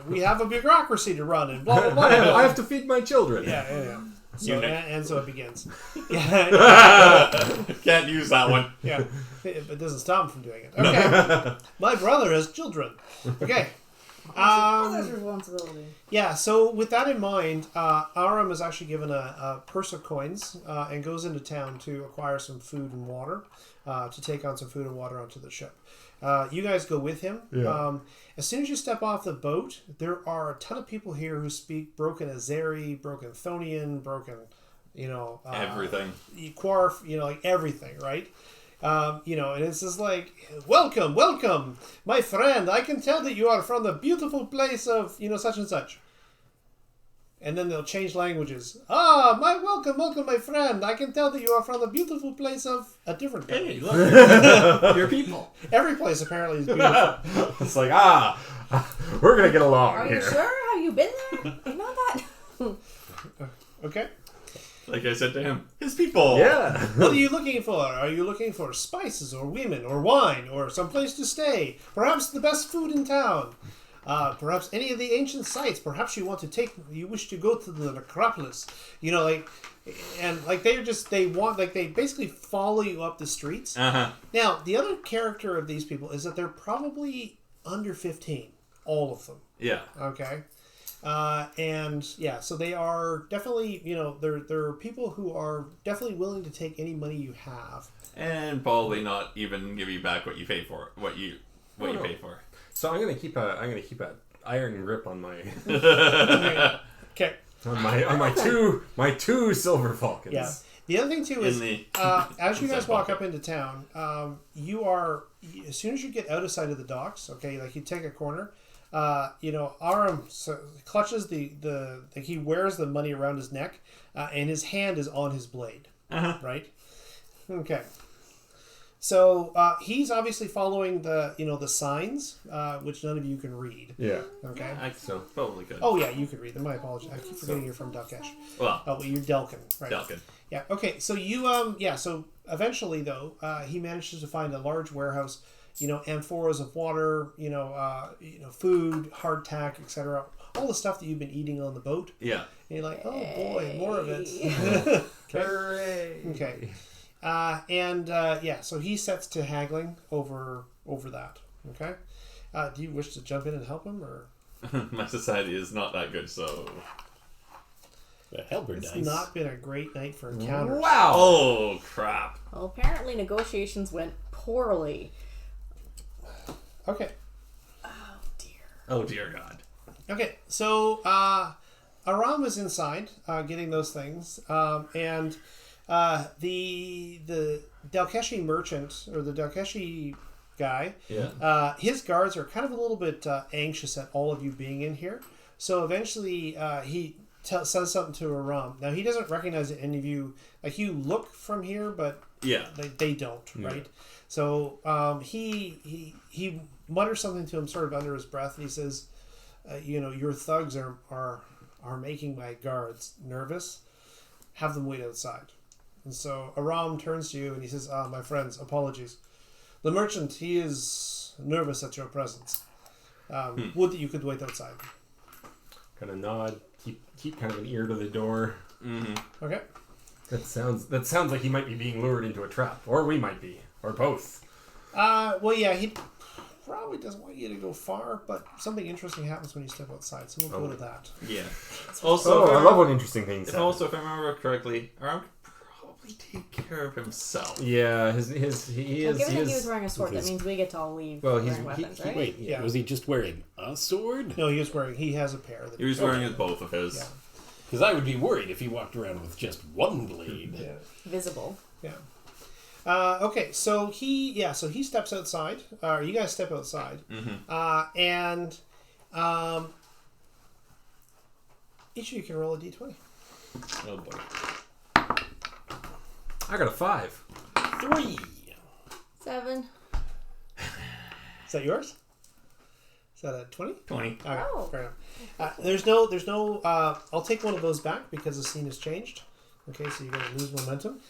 We have a bureaucracy to run and blah, blah, blah. I have to feed my children. Yeah. So, and so it begins. Can't use that one. Yeah. It doesn't stop him from doing it. Okay. My brother has children. Okay. Mother's responsibility. Yeah, so with that in mind, Aram is actually given a purse of coins and goes into town to acquire some food and water, to take on some food and water onto the ship. You guys go with him. Yeah. As soon as you step off the boat, there are a ton of people here who speak broken Azeri, broken Thonian, broken, Everything. Quarf, like everything, right? And it's just like, welcome, welcome, my friend. I can tell that you are from the beautiful place of, such and such. And then they'll change languages. Welcome, my friend. I can tell that you are from the beautiful place of a different place. Hey, look. Your people. Every place apparently is beautiful. It's like, we're going to get along Are here. you sure? Have you been there? You know that? Okay. Like I said to him, his people. Yeah. What are you looking for? Are you looking for spices or women or wine or some place to stay? Perhaps the best food in town. Perhaps any of the ancient sites. Perhaps you wish to go to the necropolis. They basically follow you up the streets. Uh-huh. Now, the other character of these people is that they're probably under 15. All of them. Yeah. Okay. So they are definitely, there are people who are definitely willing to take any money you have. And probably not even give you back what you pay for, what you pay for. So I'm gonna keep a iron grip on my Okay. on my two silver falcons. Yeah. The other thing too is, as you guys walk up into town, as soon as you get out of sight of the docks, okay, like you take a corner, Aram clutches he wears the money around his neck, and his hand is on his blade. Uh-huh. Right? Okay. So he's obviously following the signs, which none of you can read. Yeah. Okay. I so probably could. Oh yeah, you could read them. My apologies. I keep forgetting you're from Dalkesh. Well, You're Delkin, right? Delkin. Yeah. Okay. So you So eventually, though, he manages to find a large warehouse. Amphoras of water. Food, hardtack, etc. All the stuff that you've been eating on the boat. Yeah. And you're like, oh boy, more of it. Hooray! Okay. So he sets to haggling over that. Okay. Do you wish to jump in and help him, or? My society is not that good, so. The helper It's dice. not been a great night for encounters. Wow! Oh crap! Well, apparently negotiations went poorly. Okay. Oh dear. Oh dear God. Okay. So Aram was inside getting those things, and the Dalkeshi merchant or the Dalkeshi guy. Yeah. His guards are kind of a little bit anxious at all of you being in here. So eventually he says something to Aram. Now he doesn't recognize any of you. Like you look from here, but Yeah. they don't, right? So he mutters something to him sort of under his breath, and he says, your thugs are making my guards nervous. Have them wait outside. And so Aram turns to you and he says, my friends, apologies. The merchant, he is nervous at your presence. Would that you could wait outside. Kind of nod, keep kind of an ear to the door. Mm-hmm. Okay. That sounds like he might be being lured into a trap, or we might be, or both. He probably doesn't want you to go far, but something interesting happens when you step outside, so we'll go to that. Yeah. Also, I love when interesting things happen. Also, if I remember correctly, Aram could probably take care of himself. Yeah, he Given that he was wearing a sword, that means we get to all leave wearing weapons, right? Wait, Yeah. was he just wearing a sword? No, he has a pair. He was wearing both of his. Yeah. Because I would be worried if he walked around with just one blade. Yeah. Visible. Yeah. Okay, so he steps outside. You guys step outside, and each of you can roll a d20. Oh boy. I got a 5. 3. 7. Is that yours? Is that a 20? 20. Okay, Oh. fair enough. There's no. I'll take one of those back because the scene has changed. Okay, so you're gonna lose momentum.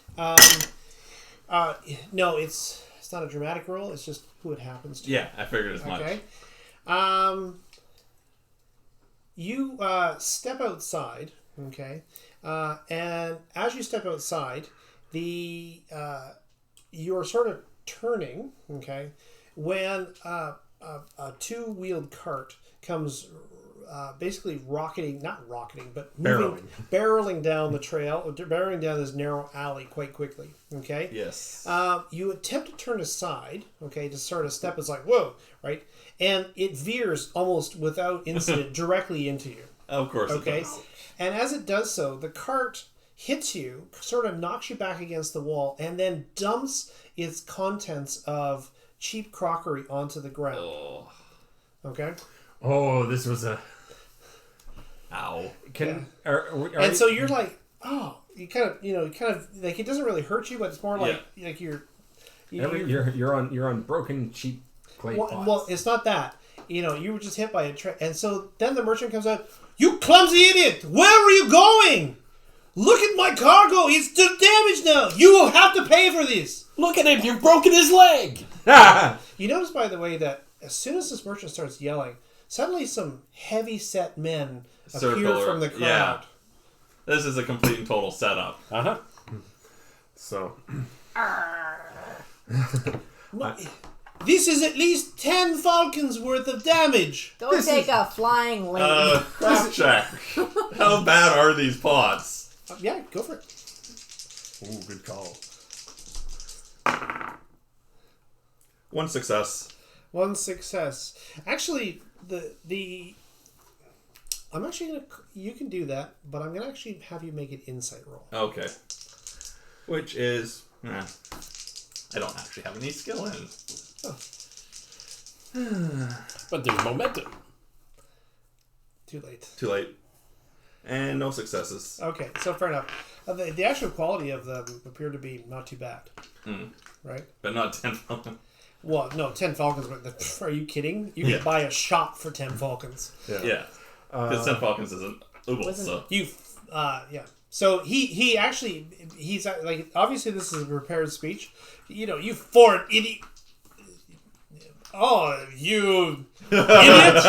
No, it's not a dramatic roll. It's just who it happens to. Yeah, I figured as much. Okay. You step outside. Okay. And as you step outside, you're sort of turning. Okay. When a two-wheeled cart comes basically not rocketing, but barreling down the trail, barreling down this narrow alley quite quickly. Okay? Yes. You attempt to turn aside, okay, to sort of step is like, whoa, right? And it veers almost without incident directly into you. Of course Okay? it does. And as it does so, the cart hits you, sort of knocks you back against the wall, and then dumps its contents of cheap crockery onto the ground. Oh. Okay? Oh, this was a... Ow. And so you're like, oh, you kind of like it doesn't really hurt you, but it's more like you're on broken cheap clay pots. well, it's not that. You were just hit by a train, and so then the merchant comes out. You clumsy idiot! Where are you going? Look at my cargo. It's damaged now. You will have to pay for this. Look at him! You've broken his leg! You notice, by the way, that as soon as this merchant starts yelling, suddenly some heavy-set men appear from the crowd. Yeah. This is a complete and total setup. Uh-huh. So... This is at least 10 falcons worth of damage. Go take a flying leap. Craft check. How bad are these pots? Yeah, go for it. Ooh, good call. 1 success. 1 success. Actually, I'm actually gonna. You can do that, but I'm gonna actually have you make an insight roll. Okay. Which is... I don't actually have any skill in. Oh. But there's momentum. Too late. Too late. And no successes. Okay, so fair enough. The actual quality of them appear to be not too bad. Right? But not 10. Well, no, 10 falcons. Are you kidding? You can buy a shop for 10 falcons. Yeah. Because 10 falcons isn't oodles, so... Yeah. So he actually, he's like, obviously this is a prepared speech. You foreign idiot. Oh, you idiot.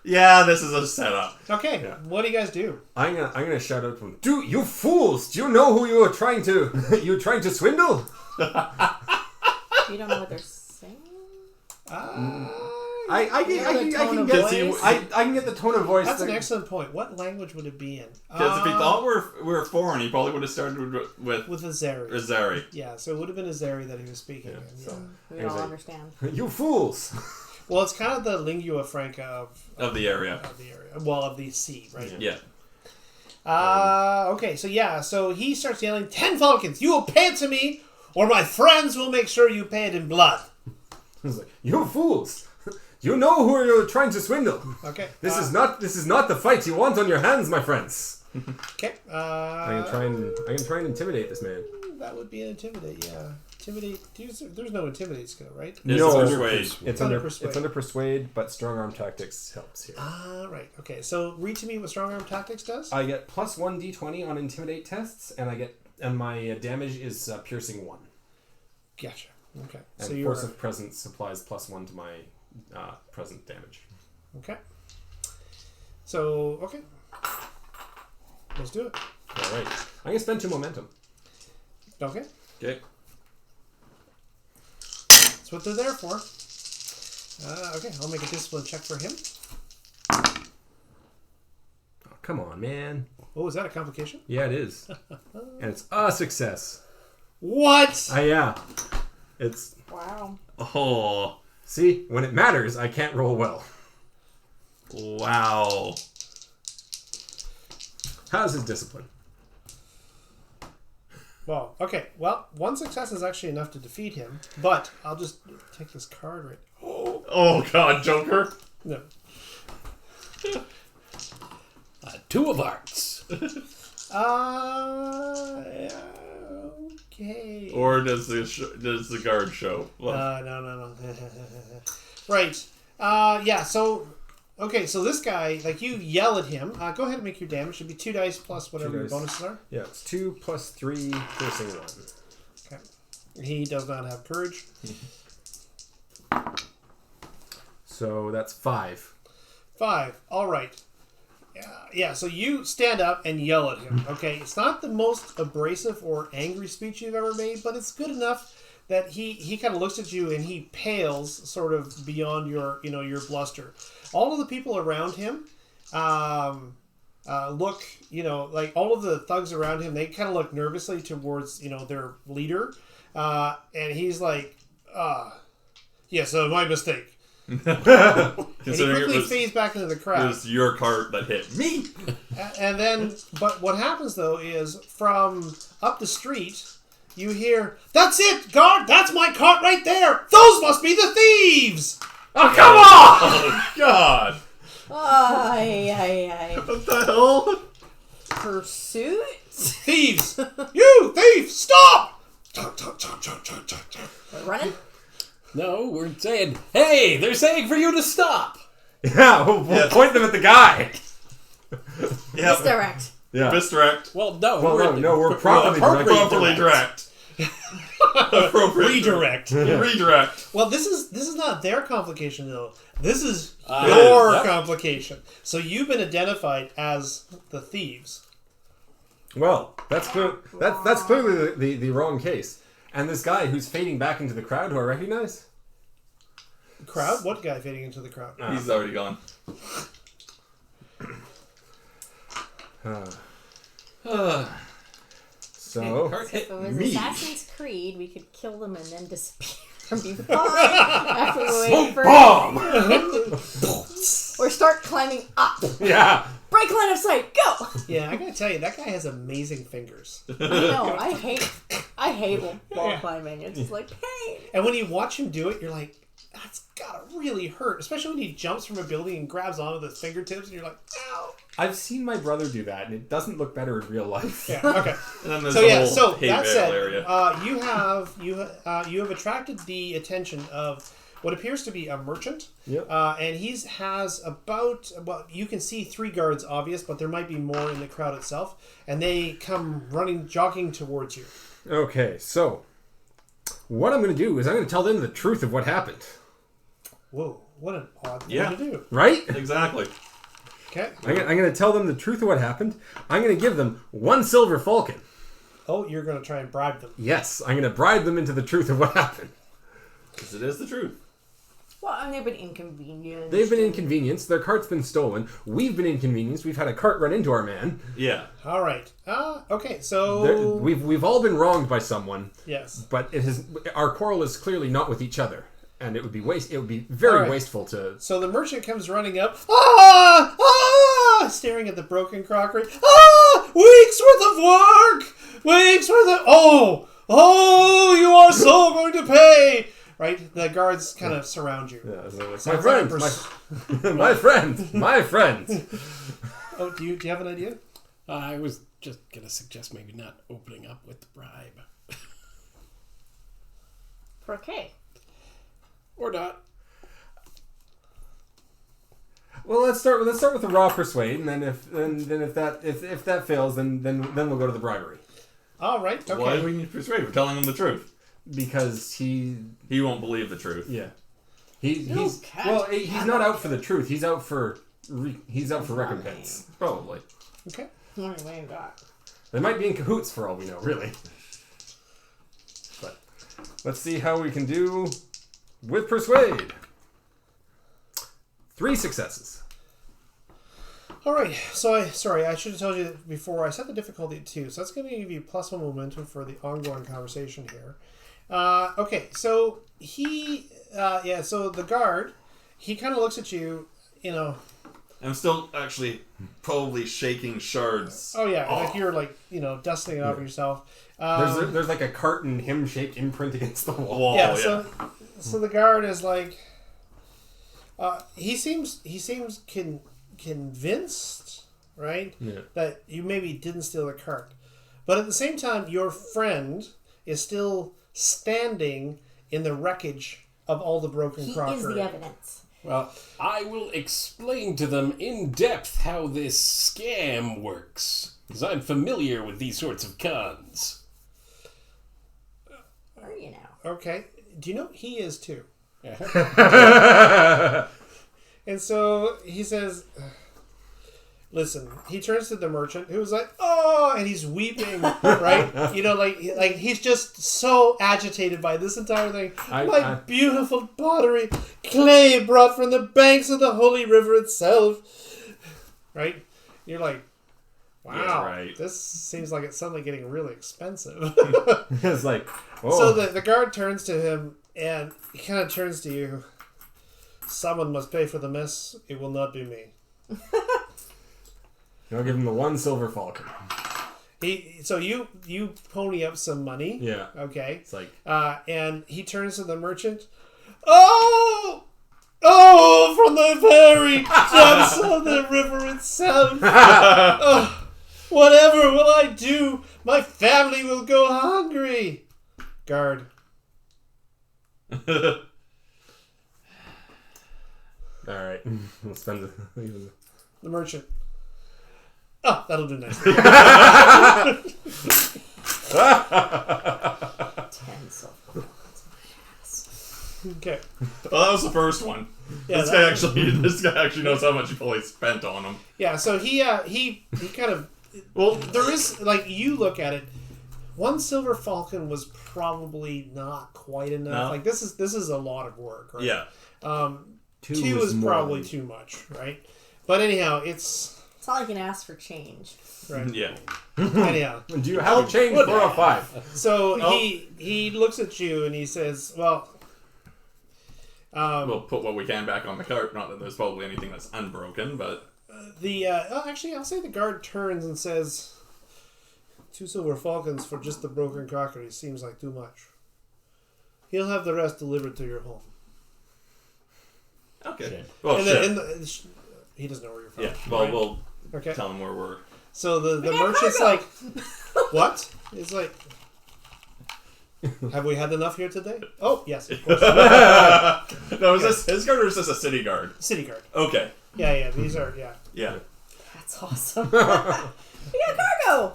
Yeah, this is a setup. Okay, what do you guys do? I'm gonna shout out to him. Do you fools? Do you know who you are trying to? You're trying to swindle? You don't know what they're saying? I can get the tone of voice. That's an excellent point. What language would it be in? Because if he thought we were foreign, he probably would have started with Azeri. Azeri. Yeah, so it would have been Azeri that he was speaking in. So. We don't understand. You fools! Well, it's kind of the lingua franca of the area. Of the area. Well, of the sea, right? Yeah. Okay, so he starts yelling, 10 falcons, you will pay it to me, or my friends will make sure you pay it in blood. He's like, you fools! You know who you're trying to swindle. Okay. This is not the fight you want on your hands, my friends. Okay. I'm gonna try and intimidate this man. That would be an intimidate, yeah. Intimidate. There's no intimidate skill, right? No, persuade. It's under persuade, but strong arm tactics helps here. Right. Okay. So read to me what strong arm tactics does. I get plus 1 d20 on intimidate tests, and my damage is piercing 1. Gotcha. Okay. And so force of presence supplies plus 1 to my present damage. Okay. So okay. Let's do it. All right. I'm gonna spend 2 momentum. Okay. Okay. That's what they're there for. Okay, I'll make a discipline check for him. Oh, come on, man. Oh, is that a complication? Yeah, it is. And it's a success. What? Yeah. It's... Wow. Oh. See, when it matters, I can't roll well. Wow. How's his discipline? Well, okay. Well, 1 success is actually enough to defeat him, but I'll just take this card right. Oh God, Joker. No. 2 of hearts. Okay. Or does the guard show? Well, No. Right. Yeah. So, okay. So this guy, like, you yell at him. Go ahead and make your damage. It'd be 2 dice plus whatever your bonuses are. Yeah, it's 2 plus 3, piercing 1. Okay. He does not have courage. So that's 5. 5. All right. Yeah. So you stand up and yell at him. Okay. It's not the most abrasive or angry speech you've ever made, but it's good enough that he kind of looks at you and he pales sort of beyond your your bluster. All of the people around him look, like all of the thugs around him, they kind of look nervously towards their leader, and he's like, yes, my mistake. And he quickly fades back into the crowd. It was your cart that hit me. And then, but what happens though is from up the street, you hear, "That's it, guard! That's my cart right there! Those must be the thieves!" Oh, come on! Oh, God. Ay. What the hell? Pursuit? Thieves! You thief! Stop! We're running? No, we're saying, hey, they're saying for you to stop. Yeah, we'll point them at the guy. Yeah. Misdirect. Yeah. Misdirect. Well, no. We're properly Properly direct. Appropriate. Redirect. Redirect. Well, this is not their complication though. This is It your is, yep. complication. So you've been identified as the thieves. Well, that's clearly the wrong case. And this guy who's fading back into the crowd, who I recognize. Crowd? What guy fading into the crowd? He's already gone. So Cart If hit it was me. Assassin's Creed, we could kill them and then disappear and be fine after we wait for bomb. or start climbing up. Yeah. Break line of sight, go! Yeah, I gotta tell you, that guy has amazing fingers. I know, I hate wall climbing. It's just like pain. And when you watch him do it, you're like, that's gotta really hurt. Especially when he jumps from a building and grabs onto the fingertips, and you're like, ow. I've seen my brother do that, and it doesn't look better in real life. Yeah, okay. And then there's So the yeah, whole so hay that bale said, area. you have attracted the attention of what appears to be a merchant. Yep. And has about, well, you can see 3 guards, obvious, but there might be more in the crowd itself. And they come jogging towards you. Okay, so what I'm going to do is I'm going to tell them the truth of what happened. Whoa, what an odd thing Yeah. to do. Right? Exactly. Okay. I'm going to tell them the truth of what happened. I'm going to give them 1 silver falcon. Oh, you're going to try and bribe them. Yes, I'm going to bribe them into the truth of what happened. Because it is the truth. Well, and they've been inconvenienced. They've been inconvenienced. Their cart's been stolen. We've been inconvenienced. We've had a cart run into our man. Yeah. All right. Okay, so... We've all been wronged by someone. Yes. But our quarrel is clearly not with each other, and it would be very Alright. wasteful to. So the merchant comes running up, staring at the broken crockery. Weeks worth of work! Weeks worth of... Oh, you are so going to pay! Right? The guards kind of surround you. Yeah, so like, So my friend, my friend. Oh, do you have an idea? I was just gonna suggest maybe not opening up with the bribe, Okay. or not. Well, let's start with the raw persuade, and then if that fails, then we'll go to the bribery. All right. Okay. Why do we need to persuade? We're telling him the truth. Because he won't believe the truth. yeah he's not out for the truth. He's out for recompense. Probably. Okay. What do we got? They might be in cahoots for all we know, really. But let's see how we can do with persuade. 3 successes. All right. So I should have told you before. I set the difficulty at 2, so that's going to give you +1 momentum for the ongoing conversation here. Okay. So so the guard, he kind of looks at you. I'm still actually probably shaking shards. Oh yeah, like you're dusting it off yourself. There's like a carton him-shaped imprint against the wall. Yeah. So the guard is like, he seems convinced, right? Yeah. That you maybe didn't steal the cart, but at the same time, your friend is still standing in the wreckage of all the broken crockery. He is the evidence. Well, I will explain to them in depth how this scam works, because I'm familiar with these sorts of cons. Are you now? Okay. Do you know he is too? Uh-huh. And so he says, listen, he turns to the merchant who's like, oh, and he's weeping, right? You know, like he's just so agitated by this entire thing. My beautiful pottery, clay brought from the banks of the holy river itself, right? You're like, wow, Yeah, right. this seems like it's suddenly getting really expensive. It's like, oh. So the guard turns to him, and he kind of turns to you. Someone must pay for the mess. It will not be me. I'll give him the 1 silver falcon. So you pony up some money. Yeah. Okay. It's like, And he turns to the merchant. Oh, from the very depths of the river itself. Oh, whatever will I do? My family will go hungry. Guard. all right. We'll spend even. The merchant. Oh, that'll do nicely. 10 silver. Okay. Well, that was the first one. Yeah, This guy actually knows how much he probably spent on him. Yeah, so he kind of, well, there is, like, you look at it, 1 silver falcon was probably not quite enough. No. Like, this is a lot of work, right? Yeah. 2 is probably too much, right? But anyhow, it's not like an ask for change. right. Yeah. Anyhow, Do you have a change for a 5? so he looks at you and he says, "Well, We'll put what we can back on the cart. Not that there's probably anything that's unbroken, but actually, I'll say the guard turns and says, 2 silver falcons for just the broken crockery seems like too much. He'll have the rest delivered to your home." okay. Well, And shit. he doesn't know where you're from. Yeah. Well, right? we'll Okay. tell him where we're. So the got merchant's cargo. like, what? It's like, have we had enough here today? Oh, yes, of course. No, is this his guard or is this a city guard? City guard. Okay. Yeah, these are, yeah. Yeah. That's awesome. We got cargo!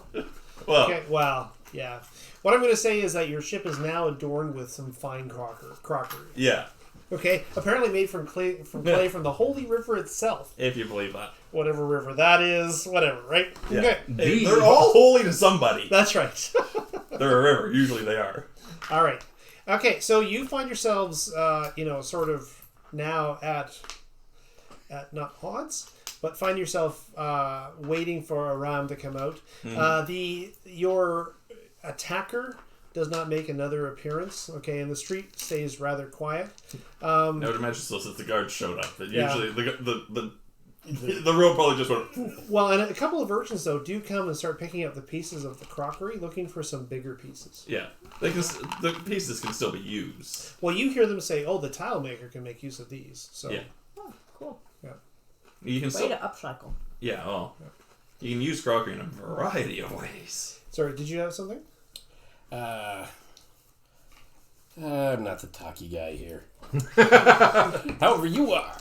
Well. Okay, well, yeah. What I'm going to say is that your ship is now adorned with some fine crockery. Yeah. Okay? Apparently made from clay from the holy river itself. If you believe that. Whatever river that is, whatever, right? Yeah. Okay. Hey, they're all holy to somebody. That's right. They're a river. Usually they are. All right. Okay, so you find yourselves, sort of now at not odds, but find yourself waiting for a round to come out. Mm-hmm. Your attacker does not make another appearance. Okay, and the street stays rather quiet. I would imagine so since the guards showed up. But Yeah. usually the road probably just went. Well, and a couple of urchins though do come and start picking up the pieces of the crockery, looking for some bigger pieces. Yeah. The pieces can still be used. Well, you hear them say, "Oh, the tile maker can make use of these." So Yeah. Oh, cool. You can Way still. to upcycle. Yeah. Well. You can use crockery in a variety of ways. Sorry, did you have something? I'm not the talky guy here. However, you are.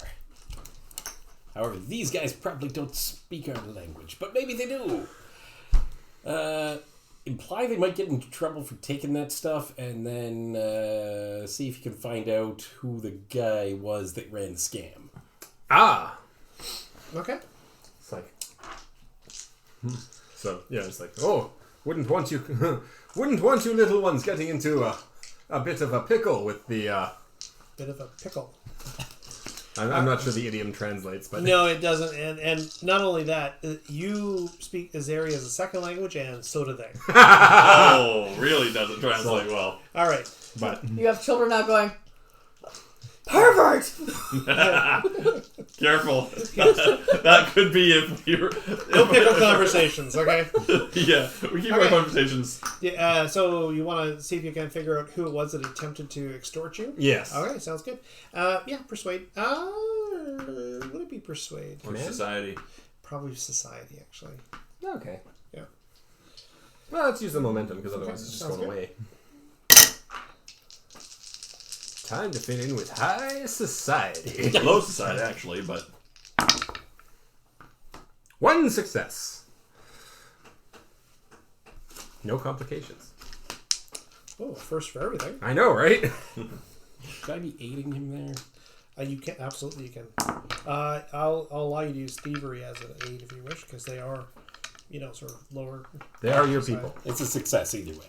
However, these guys probably don't speak our language, but maybe they do. Imply they might get into trouble for taking that stuff, and then see if you can find out who the guy was that ran the scam. Ah! Okay. It's like... So, yeah, it's like, oh, wouldn't want you little ones getting into a bit of a pickle with the... Bit of a pickle. I'm not sure the idiom translates, but... No, it doesn't. And not only that, you speak Azeri as a second language, and so do they. Oh, really doesn't translate well. All right. But You have children now going, pervert! Careful. That could be if you're. No pickle conversations, okay? Yeah, we keep our Okay. conversations. Yeah, so you want to see if you can figure out who it was that attempted to extort you? yes. Okay, sounds good. Yeah, persuade. Would it be persuade? Or Man. society. Probably society, actually. Okay. Yeah. Well, let's use the momentum, because otherwise it's just sounds going good. away. Time to fit in with high society. Low society, actually, but. 1 success. No complications. Oh, first for everything. I know, right? Should I be aiding him there? You can absolutely you can. I'll allow you to use thievery as an aid if you wish, because they are, sort of lower. They are your side. people. It's a success either way.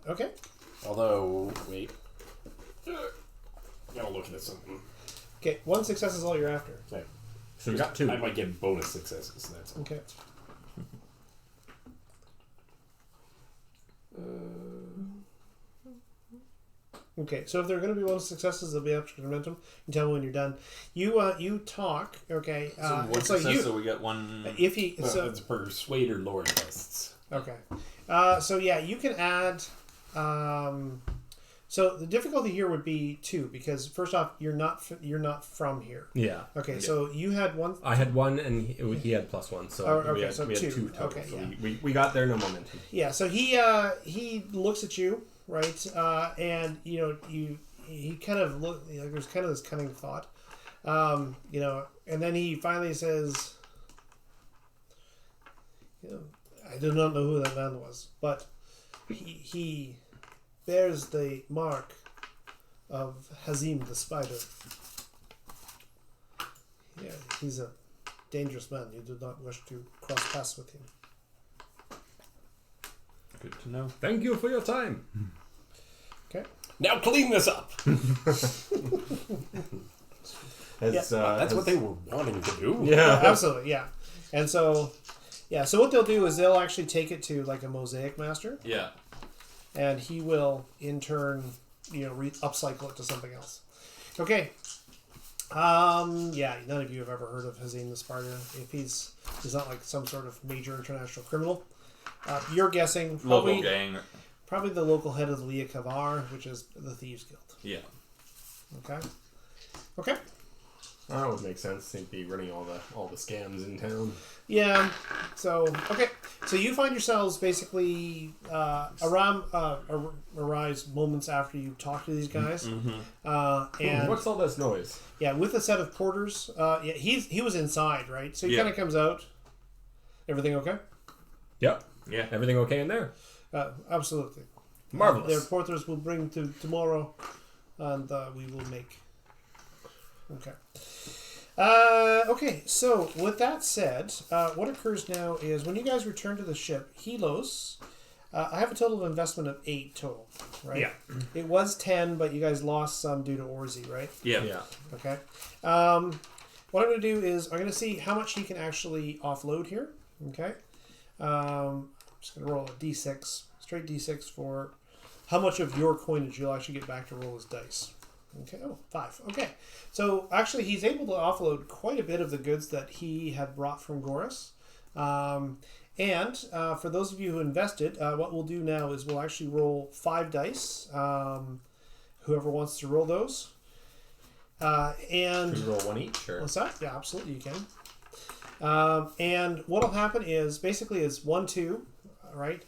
Okay. Although, wait. Gotta look at something. Okay. One success is all you're after. Okay. So we got 2. I might get bonus successes. That's all. Okay. Okay, so if there are going to be bonus successes, there'll be extra momentum. You tell me when you're done. You talk. Okay, So one it's like success, so we get one. If he It's persuade or lore tests. okay, so yeah, you can add. So the difficulty here would be 2 because first off, you're not from here. Yeah. Okay, so you had one. I had 1 and he had +1, so Oh, okay, we had so 2 2. total. Okay, so yeah. we got there, no momentum. Yeah, so he looks at you, right, and he kind of there's kind of this cunning thought, and then he finally says, I do not know who that man was, but he bears the mark of Hazim the Spider. Yeah, he's a dangerous man. You do not wish to cross paths with him. Good to know. Thank you for your time. Okay. Now clean this up. That's what they were wanting to do. Yeah. Absolutely, yeah. And so, so what they'll do is they'll actually take it to like a mosaic master, Yeah. and he will in turn, upcycle it to something else. Okay. None of you have ever heard of Hazim the Spider. If he's not like some sort of major international criminal. You're guessing Local gang. probably the local head of the Lia Kavar, which is the Thieves Guild. Yeah. Okay. That would make sense. He'd be running all the scams in town. Yeah. So So you find yourselves basically arise moments after you talk to these guys, and What's all this noise? with a set of porters. He was inside, right? So he Yeah. kind of comes out. Everything okay? Yep. Yeah. Everything okay in there? Absolutely. Marvelous. Their porters will bring to tomorrow, and we will make. Okay. Okay, so with that said, what occurs now is when you guys return to the ship, Helos, I have a total of investment of 8 total, right? Yeah. It was 10, but you guys lost some due to Orzi, right? Yeah. Yeah. Okay. What I'm going to do is I'm going to see how much he can actually offload here. Okay. I'm just going to roll a d6, straight d6 for how much of your coinage you'll actually get back to roll as dice. Okay, 5. Okay, so actually he's able to offload quite a bit of the goods that he had brought from Goris. And for those of you who invested, what we'll do now is we'll actually roll 5 dice. Whoever wants to roll those. And Should we roll 1 each? Or? what's that? Yeah, absolutely you can. And what'll happen is basically it's 1, 2, right?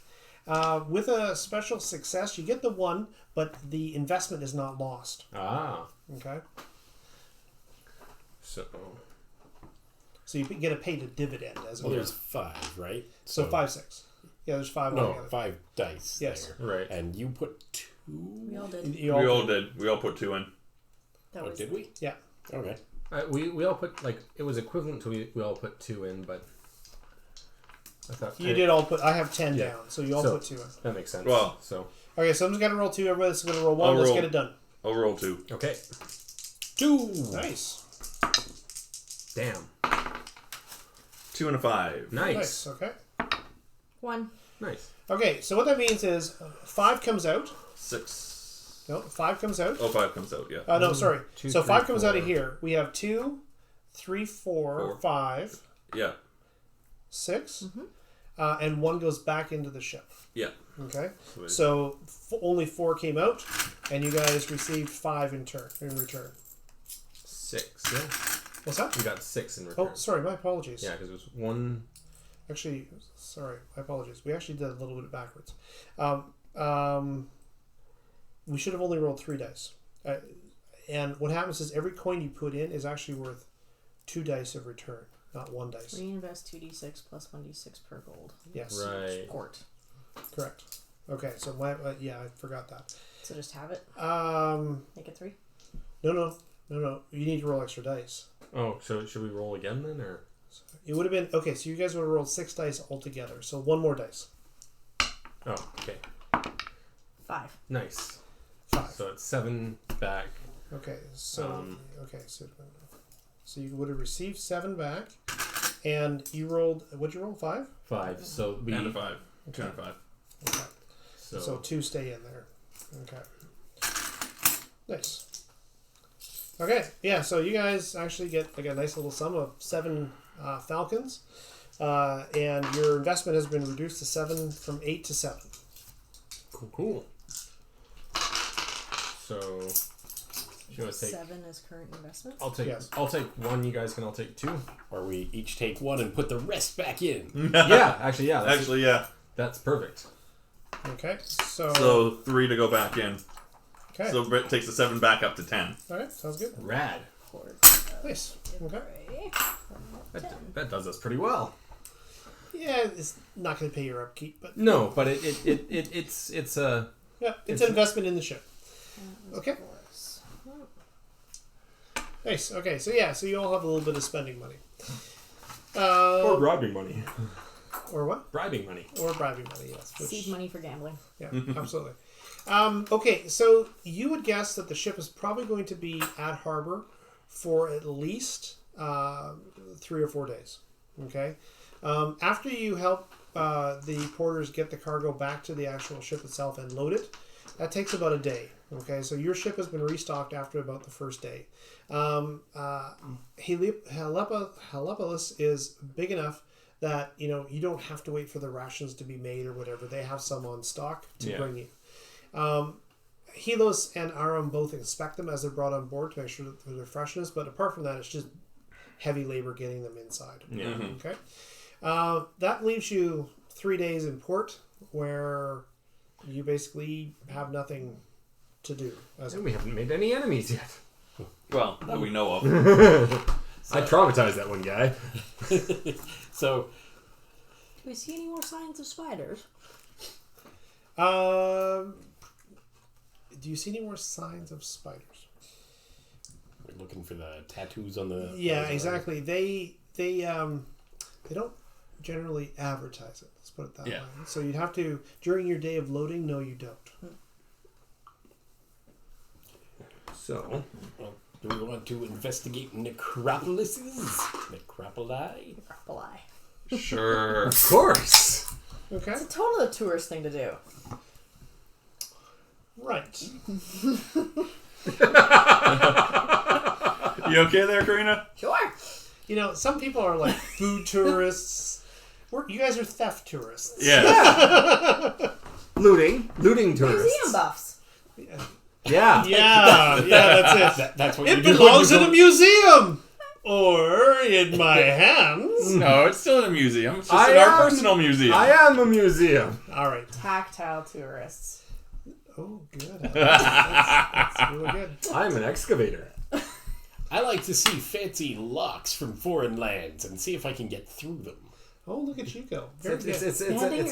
With a special success, you get the 1, but the investment is not lost. Ah. Okay, So so you get a paid a dividend as Well, well. there's 5, right? So 5, 6. Yeah, there's 5 No, altogether. 5 dice. Yes. there. right. And you put 2. We all did. You We all did. We all put 2 in. That Oh, was did we? Yeah. Okay. We all put it was equivalent to we all put 2 in, but I thought You did all put. I have 10 Yeah. down, so you all So- put 2 in. that makes sense. Well- so Okay, so I'm just gonna roll 2. Everybody's gonna roll 1. I'll Let's roll. get it done. I'll roll 2. okay. 2. Nice. Damn. 2 and a 5. Nice. Okay. 1. Nice. Okay, so what that means is 5 comes out. 6. No, 5 comes out. Oh, 5 comes out. Yeah. No, sorry. 2, So 3, 5 comes out of 4. here. We have 2, 3, 4, 4. 5, Yeah. 6, and 1 goes back into the ship. Yeah. Okay. Sweet. So only 4 came out, and you guys received 5 in return. 6. Yeah. What's that? We got 6 in return. Oh, sorry. My apologies. Yeah, because it was 1. Actually, sorry. My apologies. We actually did a little bit backwards. We should have only rolled 3 dice. And what happens is every coin you put in is actually worth 2 dice of return, not 1 dice. Reinvest 2d6 plus 1d6 per gold. Yes. Right. Port. Correct. Okay. So my I forgot that. So just have it. Um. Make it 3. No. You need to roll extra dice. Oh, so should we roll again then, or? It would have been okay. So you guys would have rolled 6 dice altogether. So 1 more dice. Oh, okay. 5. Nice. 5. So it's 7 back. Okay. So so you would have received 7 back, and you rolled. What'd you roll? 5. 5. So we. And a 5. 2 and a 5. Okay. So 2 stay in there. Okay. Nice. Okay, yeah, so you guys actually get like a nice little sum of 7 falcons, and your investment has been reduced to 7 from 8 to 7. Cool. So, you want to take? 7 is current investment. I'll take. Yes. I'll take 1. You guys can all take 2. Or we each take 1 and put the rest back in. Yeah, actually, yeah. Yeah. That's perfect. Okay, so So 3 to go back in. okay, So Britt takes the 7 back up to 10. all right, sounds good. Rad. Nice. Okay, That does us pretty well. yeah, it's not going to pay your upkeep, but No, but it's a. yeah, it's an investment in the ship. Okay, nice. Okay, so yeah, so you all have a little bit of spending money. Or bribing money. Or what? Bribing money. Or bribing money, yes. Seed money for gambling. Yeah, absolutely. Okay, so you would guess that the ship is probably going to be at harbor for at least 3 or 4 days. Okay, after you help the porters get the cargo back to the actual ship itself and load it, that takes about a day. Okay, so your ship has been restocked after about the first day. Helepolis is big enough that you don't have to wait for the rations to be made or whatever. They have some on stock to bring you. Helos and Aram both inspect them as they're brought on board to make sure that their freshness, but apart from that, it's just heavy labor getting them inside. Yeah. Okay. That leaves you 3 days in port where you basically have nothing to do. And we haven't made any enemies yet. Well, that we know of. I traumatized that one guy. So, Do we see any more signs of spiders? Do you see any more signs of spiders? we're looking for the tattoos on the... Yeah, exactly. They don't generally advertise it. Let's put it that way. So you'd have to, during your day of loading, no, you don't. So, Well, do we want to investigate necropolises? Necropoli? Necropoli. Sure. of course. Okay. It's a totally tourist thing to do. Right. You okay there, Karina? Sure. Some people are like food tourists. You guys are theft tourists. Yes. Looting tourists. Museum buffs. Yeah. Yeah, that's it. That's what It you do. belongs in a museum! Or in my hands. No, it's still in a museum. It's just I in our am- personal museum. I am a museum. All right. Tactile tourists. Oh, good. That's really good. I'm an excavator. I like to see fancy locks from foreign lands and see if I can get through them. Oh, look at you go. Very It's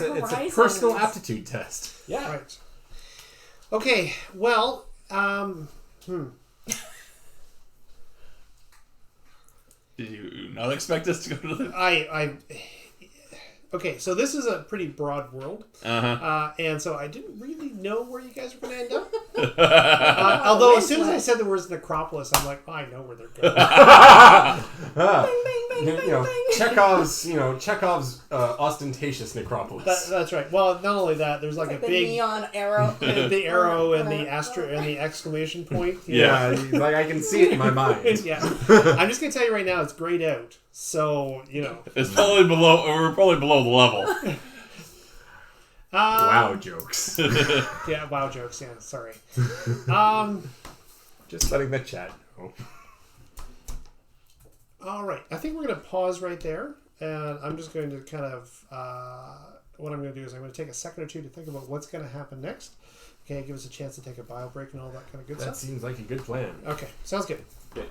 good. a personal aptitude test. Yeah. Right. Okay, well, Did you not expect us to go to the... Okay, so this is a pretty broad world. Uh-huh. And so I didn't really know where you guys were going to end up. Although as soon as I said the words necropolis, I'm like, I know where they're going. Chekhov's ostentatious necropolis. That's right. Well, not only that, there's like a The big neon arrow. the arrow and the and the exclamation point. Yeah, like I can see it in my mind. Yeah. I'm just gonna tell you right now, it's grayed out. So It's probably below... We're probably below the level. Wow jokes. Yeah, wow jokes. Yeah, sorry. Just letting the chat know. All right, I think we're going to pause right there, and I'm just going to kind of, what I'm going to do is I'm going to take a second or two to think about what's going to happen next. Okay, give us a chance to take a bio break and all that kind of good That stuff. seems like a good plan. Okay, sounds good. Okay.